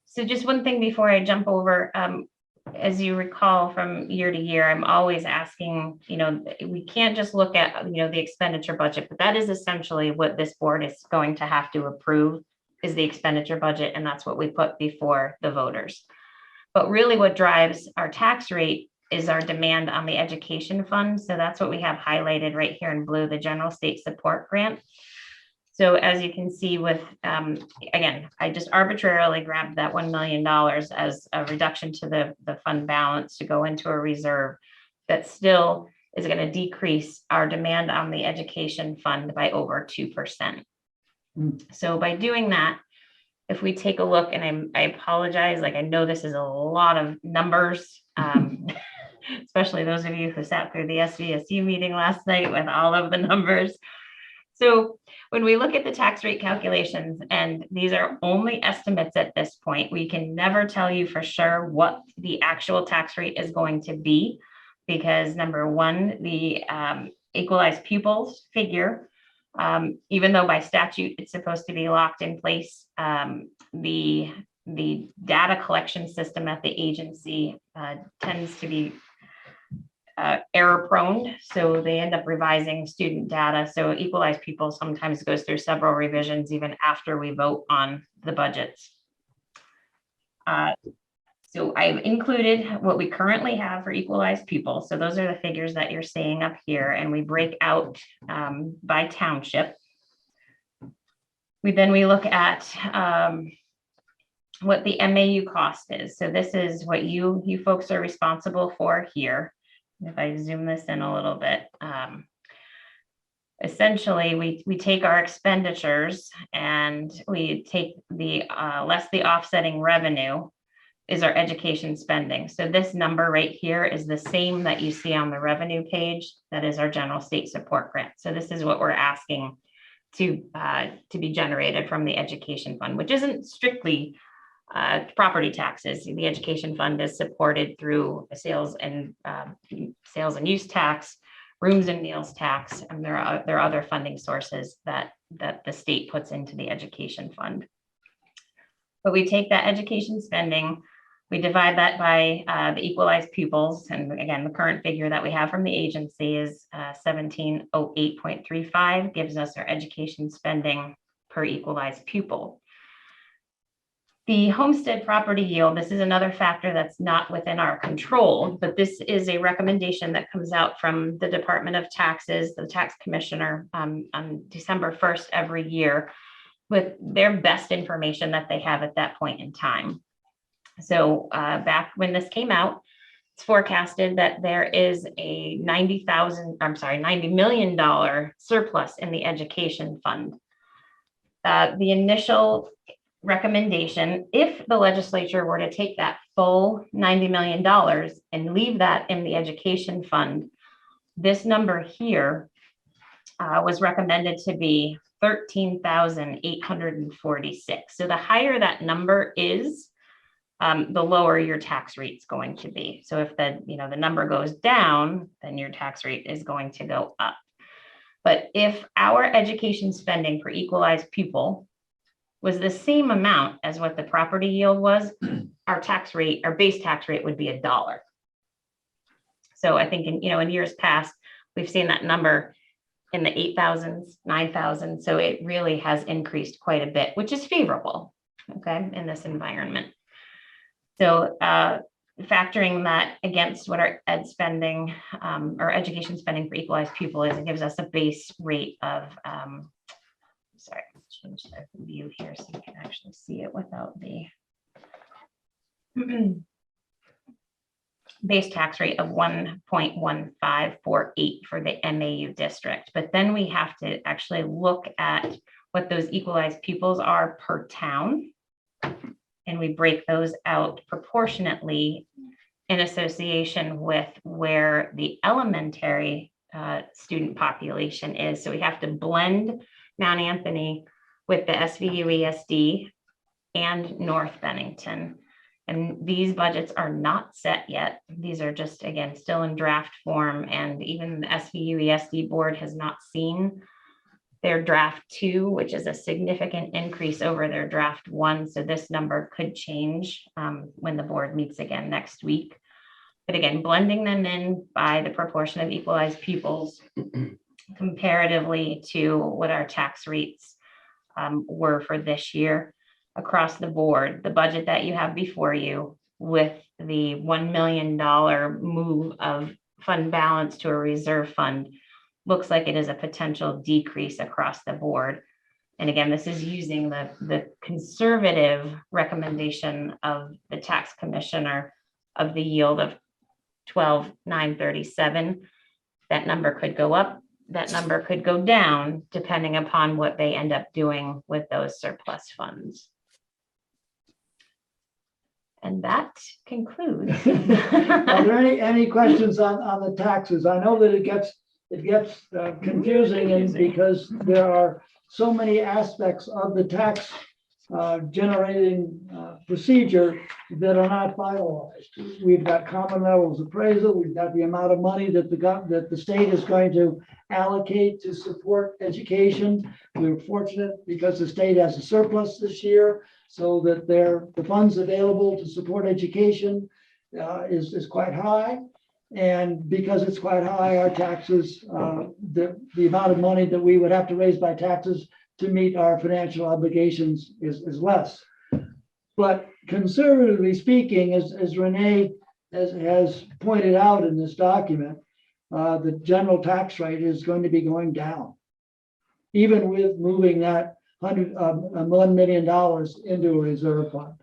So just one thing before I jump over, as you recall from year to year, I'm always asking, we can't just look at, the expenditure budget, but that is essentially what this board is going to have to approve, is the expenditure budget, and that's what we put before the voters. But really what drives our tax rate is our demand on the education fund. So that's what we have highlighted right here in blue, the general state support grant. So as you can see with, again, I just arbitrarily grabbed that $1 million as a reduction to the fund balance to go into a reserve that still is going to decrease our demand on the education fund by over 2%. So by doing that, if we take a look, and I apologize, I know this is a lot of numbers, especially those of you who sat through the SVSU meeting last night with all of the numbers. So when we look at the tax rate calculations, and these are only estimates at this point, we can never tell you for sure what the actual tax rate is going to be, because number one, the equalized pupils figure, even though by statute it's supposed to be locked in place, the data collection system at the agency tends to be error prone, so they end up revising student data. So equalized pupils sometimes goes through several revisions even after we vote on the budgets. So I've included what we currently have for equalized pupils. So those are the figures that you're seeing up here, and we break out by township. We look at what the MAU cost is. So this is what you folks are responsible for here. If I zoom this in a little bit, essentially we take our expenditures and we take the less the offsetting revenue is our education spending. So this number right here is the same that you see on the revenue page. That is our general state support grant. So this is what we're asking to be generated from the education fund, which isn't strictly property taxes. The education fund is supported through sales and use tax, rooms and meals tax, and there are other funding sources that the state puts into the education fund. But we take that education spending, we divide that by the equalized pupils, and again, the current figure that we have from the agency is 1708.35, gives us our education spending per equalized pupil. The homestead property yield, this is another factor that's not within our control, but this is a recommendation that comes out from the Department of Taxes, the tax commissioner, on December 1st every year, with their best information that they have at that point in time. So back when this came out, it's forecasted that there is a $90 million surplus in the education fund. The initial recommendation, if the legislature were to take that full $90 million and leave that in the education fund, this number here was recommended to be 13,846. So the higher that number is, the lower your tax rate's going to be. So if the number goes down, then your tax rate is going to go up. But if our education spending per equalized pupil was the same amount as what the property yield was, our base tax rate would be $1. So I think in years past, we've seen that number in the 8,000s, 9,000. So it really has increased quite a bit, which is favorable, okay, in this environment. So factoring that against what our education spending for equalized pupil is, it gives us a base rate of, sorry, change the view here so you can actually see it without the base tax rate of 1.1548 for the MAU district. But then we have to actually look at what those equalized pupils are per town. And we break those out proportionately in association with where the elementary student population is. So we have to blend Mount Anthony with the SVU ESD and North Bennington. And these budgets are not set yet. These are just, again, still in draft form. And even the SVU ESD board has not seen their draft 2, which is a significant increase over their draft 1. So this number could change when the board meets again next week. But again, blending them in by the proportion of equalized pupils comparatively to what our tax rates were for this year across the board, the budget that you have before you with the $1 million move of fund balance to a reserve fund looks like it is a potential decrease across the board. And again, this is using the conservative recommendation of the tax commissioner of the yield of 12,937. That number could go up, that number could go down, depending upon what they end up doing with those surplus funds. And that concludes. Are there any questions on the taxes? I know that it gets confusing, and because there are so many aspects of the tax generating procedure that are not finalized. We've got common levels appraisal. We've got the amount of money that the state is going to allocate to support education. We're fortunate because the state has a surplus this year, so that the funds available to support education is quite high. And because it's quite high, our taxes, the amount of money that we would have to raise by taxes to meet our financial obligations is less. But conservatively speaking, as Renee has pointed out in this document, the general tax rate is going to be going down, even with moving that $1 million into a reserve fund.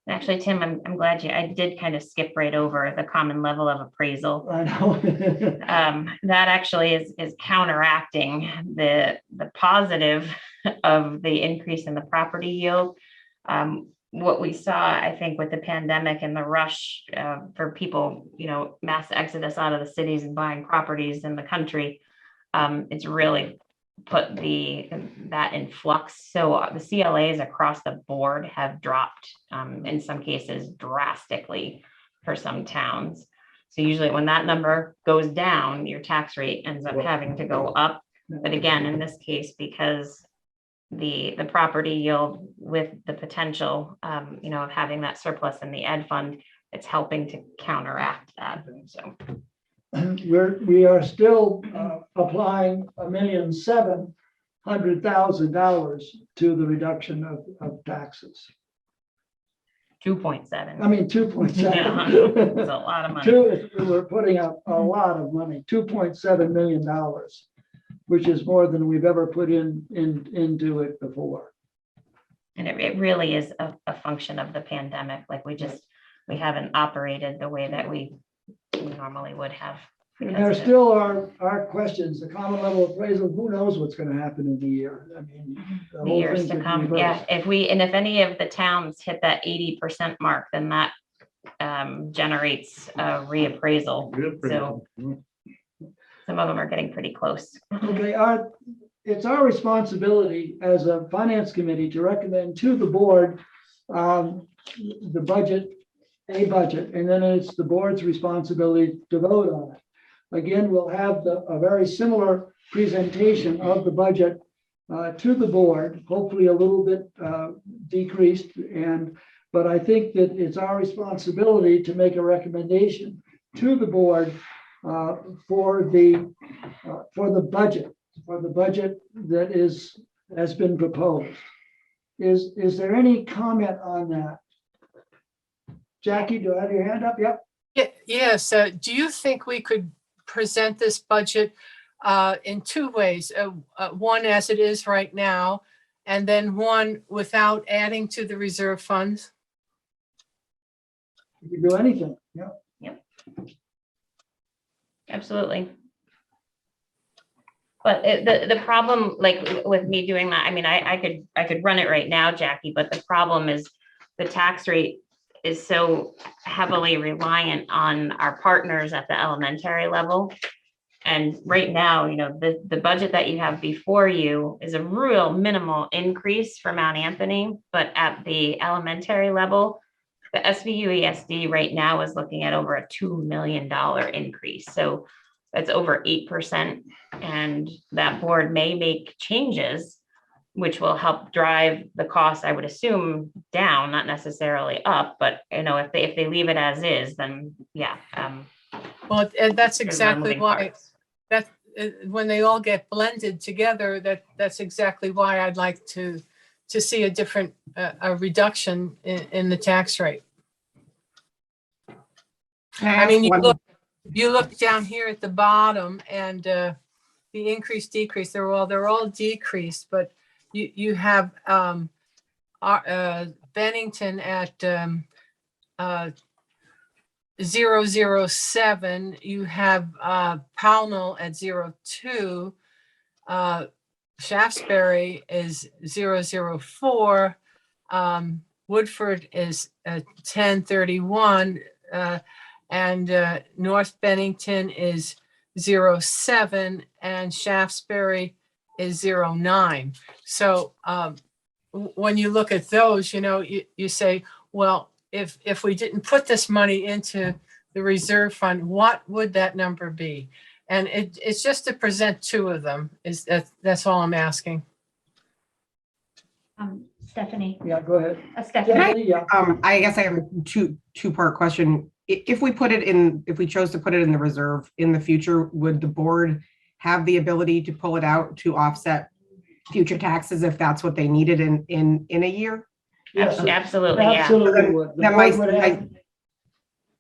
Actually, Tim, I'm glad I did kind of skip right over the common level of appraisal. I know. That actually is counteracting the positive of the increase in the property yield. What we saw, I think, with the pandemic and the rush for people, mass exodus out of the cities and buying properties in the country, it's really put that in flux. So the CLAs across the board have dropped in some cases drastically for some towns. So usually when that number goes down, your tax rate ends up having to go up. But again, in this case, because the property yield with the potential of having that surplus in the ed fund, it's helping to counteract that. So we are still applying $1,700,000 to the reduction of taxes. 2.7. I mean, 2.7. Yeah, it's a lot of money. We're putting up a lot of money, $2.7 million, which is more than we've ever put into it before. And it really is a function of the pandemic. Like we haven't operated the way that we normally would have. And there still are questions, the common level appraisal, who knows what's gonna happen in the year? I mean. The years thing to could come, reverse. yeah, if any of the towns hit that 80% mark, then that generates a reappraisal. So some of them are getting pretty close. Okay, it's our responsibility as a finance committee to recommend to the board the budget, a budget, and then it's the board's responsibility to vote on it. Again, we'll have a very similar presentation of the budget to the board, hopefully a little bit decreased. But I think that it's our responsibility to make a recommendation to the board for the budget that has been proposed. Is there any comment on that? Jackie, do I have your hand up? Yep. Yes, do you think we could present this budget in two ways? One as it is right now, and then one without adding to the reserve funds? You can do anything. Yeah. Absolutely. But the problem, like with me doing that, I mean, I could run it right now, Jackie, but the problem is the tax rate is so heavily reliant on our partners at the elementary level. And right now, the budget that you have before you is a real minimal increase for Mount Anthony, but at the elementary level, the SVU ESD right now is looking at over a $2 million increase. So that's over 8%. And that board may make changes, which will help drive the cost, I would assume, down, not necessarily up, but if they leave it as is, then yeah. Well, and that's there's more exactly moving why, parts. when they all get blended together, that's exactly why I'd like to see a different, a reduction in the tax rate. I mean, you look down here at the bottom and the increase, decrease, they're all decreased, but you have Bennington at 007, you have Pownell at 02, Shaftesbury is 004, Woodford is 1031, and North Bennington is 07, and Shaftesbury is 09. So when you look at those, you say, well, if we didn't put this money into the reserve fund, what would that number be? And it's just to present two of them. That's all I'm asking. Stephanie. Yeah, go ahead. Stephanie. Yeah. I guess I have a two-part question. If we chose to put it in the reserve in the future, would the board have the ability to pull it out to offset future taxes if that's what they needed in a year? Yes, Absolutely, yeah. absolutely would. The That board might- would have-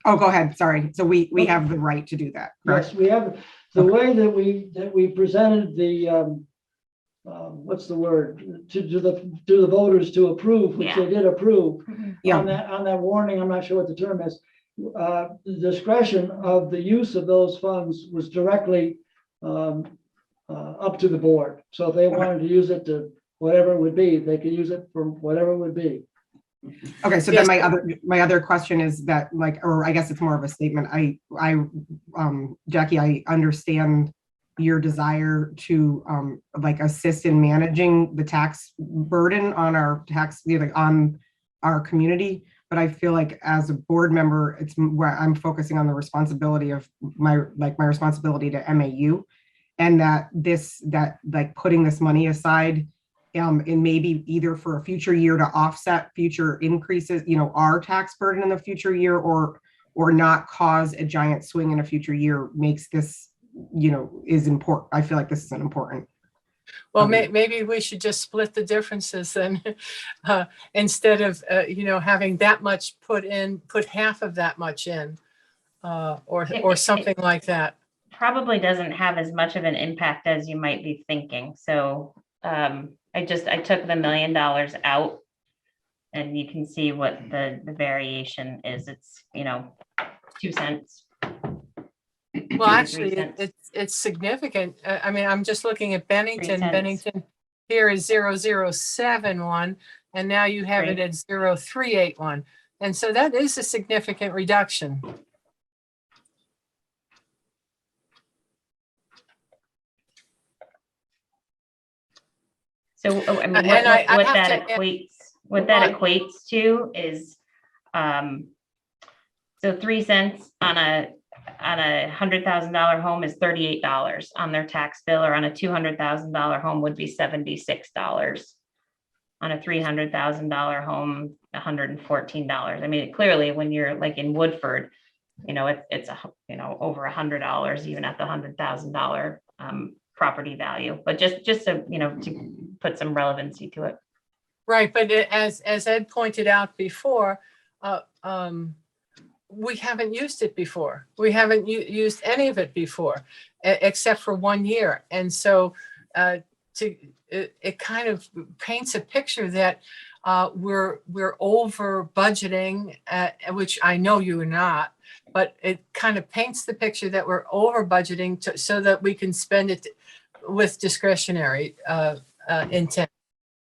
Oh, go ahead. Sorry. So we have the right to do that, correct? Yes, we have, the way that we presented the, what's the word, to the voters to approve, which they did approve. Yeah. On that warning, I'm not sure what the term is, the discretion of the use of those funds was directly up to the board. So if they wanted to use it to whatever it would be, they could use it for whatever it would be. Okay, so Yes. then my other question is that, or I guess it's more of a statement. Jackie, I understand your desire to assist in managing the tax burden on our on our community. But I feel like as a board member, it's where I'm focusing on the responsibility of my responsibility to MAU, and that putting this money aside, and maybe either for a future year to offset future increases, our tax burden in the future year, or not cause a giant swing in a future year, makes this, is important. I feel like this is an important. Well, maybe we should just split the differences then, instead of, having that much put half of that much in, or something like that. Probably doesn't have as much of an impact as you might be thinking. So I took the $1 million out, and you can see what the variation is. It's 2 cents. Well, actually, 3 cents. it's significant. I mean, I'm just looking at Bennington. cents. Bennington here is 0071, and now you have it Right. at 0381. And so that is a significant reduction. So, I mean, And what I have that to- equates, Well, equates to is, so 3 cents on a $100,000 home is $38 on their tax bill, or on a $200,000 home would be $76. On a $300,000 home, $114. I mean, clearly, when you're like in Woodford, it's over $100 even at the $100,000 property value, but just to, to put some relevancy to it. right, but as Ed pointed out before, we haven't used it before. We haven't used any of it before, except for 1 year. And so it kind of paints a picture that we're over budgeting, which I know you are not, but it kind of paints the picture that we're over budgeting so that we can spend it with discretionary intent.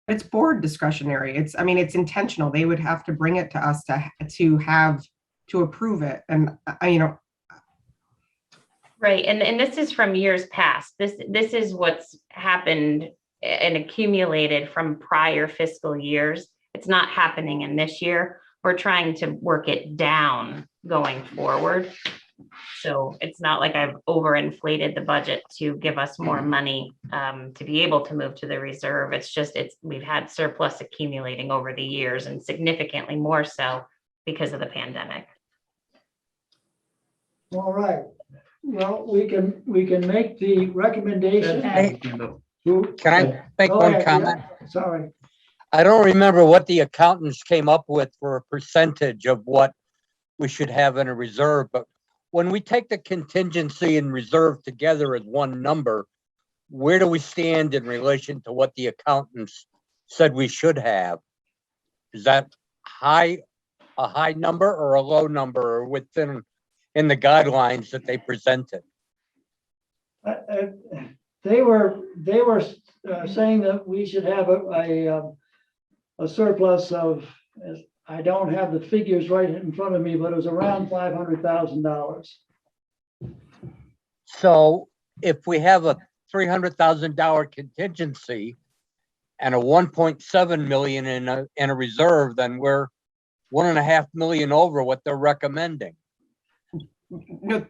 It's board discretionary. It's intentional. They would have to bring it to us to approve it. And Right, and this is from years past. This is what's happened and accumulated from prior fiscal years. It's not happening in this year. We're trying to work it down going forward. So it's not like I've overinflated the budget to give us more money to be able to move to the reserve. It's just, we've had surplus accumulating over the years, and significantly more so because of the pandemic. All right. Well, we can make the recommendation. Can I make Go one ahead, comment? yeah, sorry. I don't remember what the accountants came up with for a percentage of what we should have in a reserve, but when we take the contingency and reserve together as one number, where do we stand in relation to what the accountants said we should have? Is that a high number or a low number, or within in the guidelines that they presented? They were saying that we should have a surplus of, I don't have the figures right in front of me, but it was around $500,000. So if we have a $300,000 contingency and a 1.7 million in a reserve, then we're 1.5 million over what they're recommending. no, Do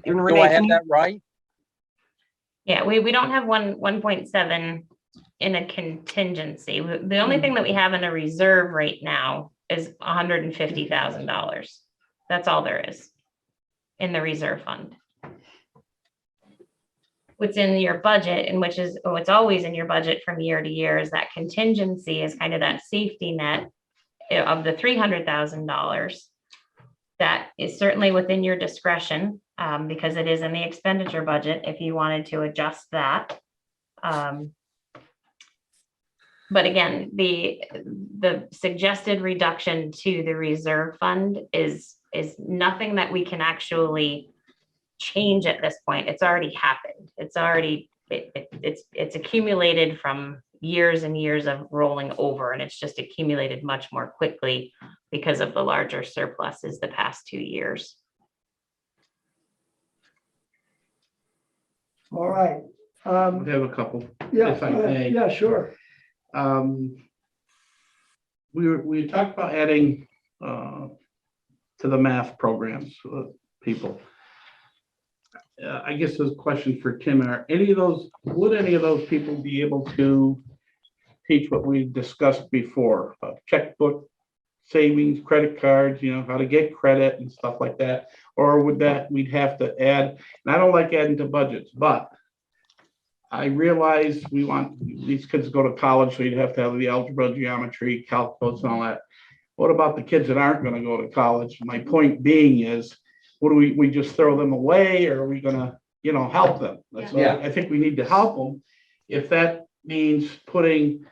Renee, I can have you- that right? Yeah, we don't have 1.7 in a contingency. The only thing that we have in a reserve right now is $150,000. That's all there is in the reserve fund. What's in your budget, and what's always in your budget from year to year, is that contingency is kind of that safety net of the $300,000. That is certainly within your discretion, because it is in the expenditure budget if you wanted to adjust that. But again, the suggested reduction to the reserve fund is nothing that we can actually change at this point. It's already happened. It's accumulated from years and years of rolling over, and it's just accumulated much more quickly because of the larger surpluses the past 2 years. All right. We have a couple. Yeah, If I may. yeah, sure. We talked about adding to the math programs, people. I guess this question for Tim, would any of those people be able to teach what we discussed before, checkbook, savings, credit cards, how to get credit and stuff like that? Or we'd have to add, and I don't like adding to budgets, but I realize we want these kids to go to college, so you'd have to have the algebra, geometry, calculus and all that. What about the kids that aren't going to go to college? My point being is, what do we just throw them away, or are we going to, help them? Yeah. I think we need to help them. If that means putting,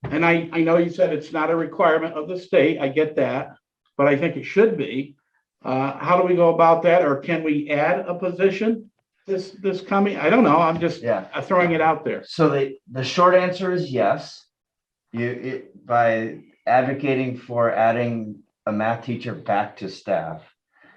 and I know you said it's not a requirement of the state, I get that, but I think it should be, How do we go about that? Or can we add a position this coming? I don't know. I'm just Yeah. throwing it out there. So the short answer is yes. By advocating for adding a math teacher back to staff,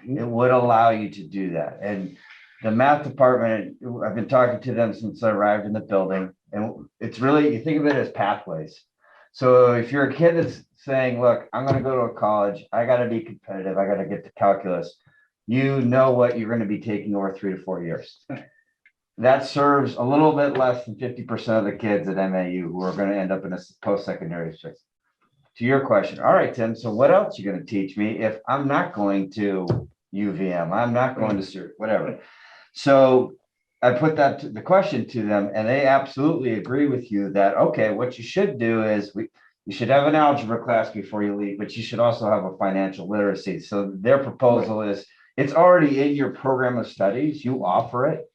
it would allow you to do that. And the math department, I've been talking to them since I arrived in the building, and it's really, you think of it as pathways. So if you're a kid that's saying, look, I'm going to go to a college, I got to be competitive, I got to get to calculus, you know what you're going to be taking over 3 to 4 years. That serves a little bit less than 50% of the kids at MAU who are going to end up in a post-secondary space. To your question, all right, Tim, so what else are you going to teach me if I'm not going to UVM, I'm not going to whatever. So I put the question to them, and they absolutely agree with you that, okay, what you should do is you should have an algebra class before you leave, but you should also have a financial literacy. So their proposal is, it's already in your program of studies, you offer it.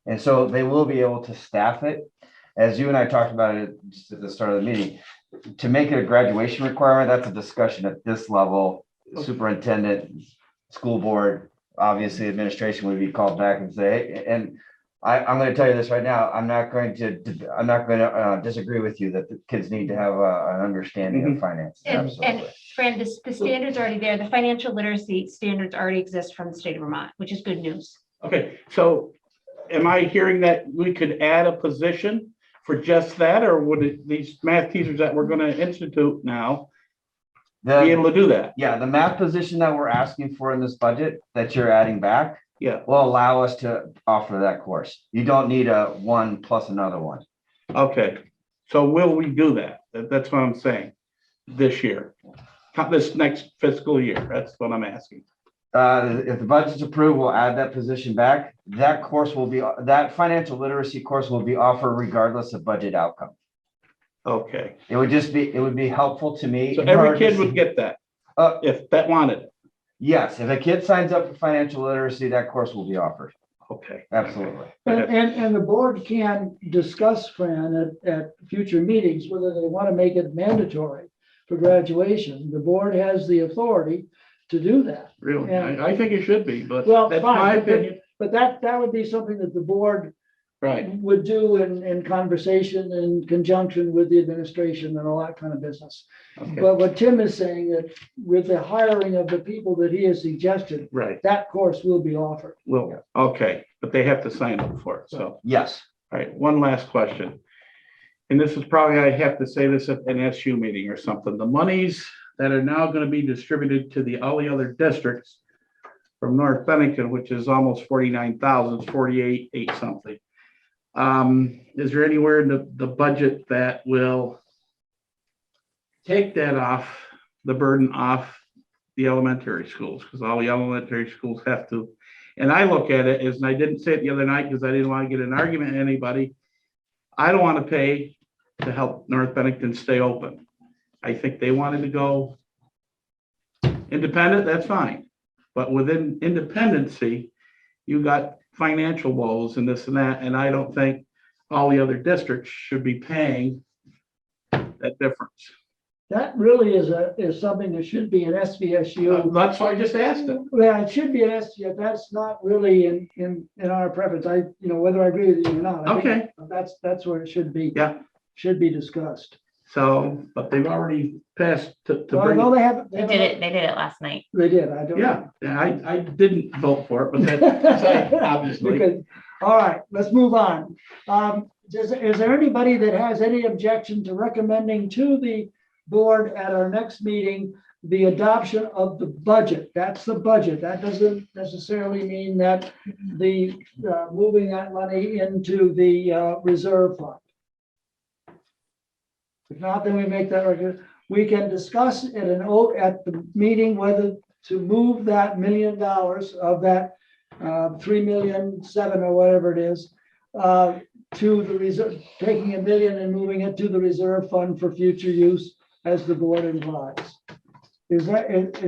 And so they will be able to staff it. As you and I talked about it just at the start of the meeting, to make it a graduation requirement, that's a discussion at this level. Superintendent, school board, obviously administration would be called back and say, hey, and I'm going to tell you this right now, I'm not going to disagree with you that the kids need to have an understanding of finance. And Absolutely. Fran, the standards already there, the financial literacy standards already exist from the state of Vermont, which is good news. Okay, so am I hearing that we could add a position for just that, or would these math teachers that we're going to institute now be able to do that? Yeah, the math position that we're asking for in this budget that you're adding back Yeah. will allow us to offer that course. You don't need a one plus another one. Okay, so will we do that? That's what I'm saying. This year, this next fiscal year. That's what I'm asking. If the budget's approved, we'll add that position back. That course will be, that financial literacy course will be offered regardless of budget outcome. Okay, It would be helpful to me. so every kid would get that if that wanted it. Yes, if a kid signs up for financial literacy, that course will be offered. Okay. Absolutely. And the board can discuss, Fran, at future meetings, whether they want to make it mandatory for graduation. The board has the authority to do that. Really, And- I think it should be, but Well, that's my fine, opinion. but that would be something that the board Right. would do in conversation, in conjunction with the administration and all that kind of business. Okay. But what Tim is saying, that with the hiring of the people that he has suggested, Right. that course will be offered. Well, okay, but they have to sign up for it. So, Yes. all right, one last question. And this is probably, I have to say this at an SU meeting or something. The monies that are now going to be distributed to all the other districts from North Bennington, which is almost 49,000, 48, something. Is there anywhere in the budget that will take that off, the burden off the elementary schools? Because all the elementary schools have to, and I look at it as, and I didn't say it the other night because I didn't want to get an argument with anybody. I don't want to pay to help North Bennington stay open. I think they wanted to go independent, that's fine. But within independency, you got financial woes and this and that, and I don't think all the other districts should be paying that difference. That really is something that should be an SVSU. That's why I just asked it. Well, it should be an SVSU. That's not really in our preference. Whether I agree with you or not. I think That's where it should be. Yeah. Should be discussed. So, but they've already passed to Well, bring. no, they haven't. They did it last night. They did. I don't. Yeah, I didn't vote for it, but that's obviously. Because, all right, let's move on. Is there anybody that has any objection to recommending to the board at our next meeting the adoption of the budget? That's the budget. That doesn't necessarily mean that the moving that money into the reserve fund. If not, then we make that record. We can discuss at the meeting whether to move that $1 million of that 3,000,007 or whatever it is to the reserve, taking $1 million and moving it to the reserve fund for future use, as the board implies. Is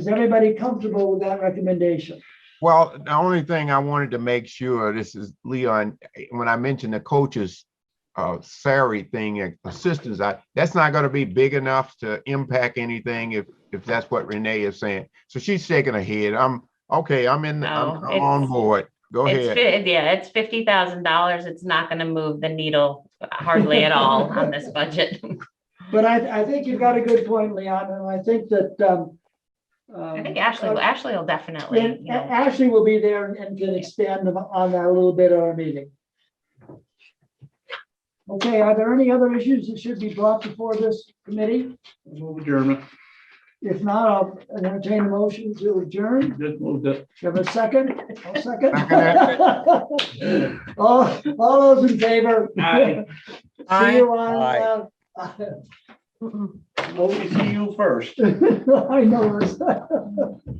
everybody comfortable with that recommendation? Well, the only thing I wanted to make sure, this is Leon, when I mentioned the coaches salary thing, assistants, that's not going to be big enough to impact anything if that's what Renee is saying. So she's shaking her head. Okay, I'm No, I'm on it's- board. Go ahead. It's $50,000. It's not gonna move the needle hardly at all on this budget. But I think you've got a good point, Leon, and I think that, I think Ashley will definitely, you know. Ashley will be there and can expand on that a little bit at our meeting. Okay, are there any other issues that should be brought before this committee? Move adjournment. If not, I'll entertain a motion to adjourn. Just moved it. Do you have a second? I'll second. Second All those in favor? Aye. See you on, Well, we see you first. I know.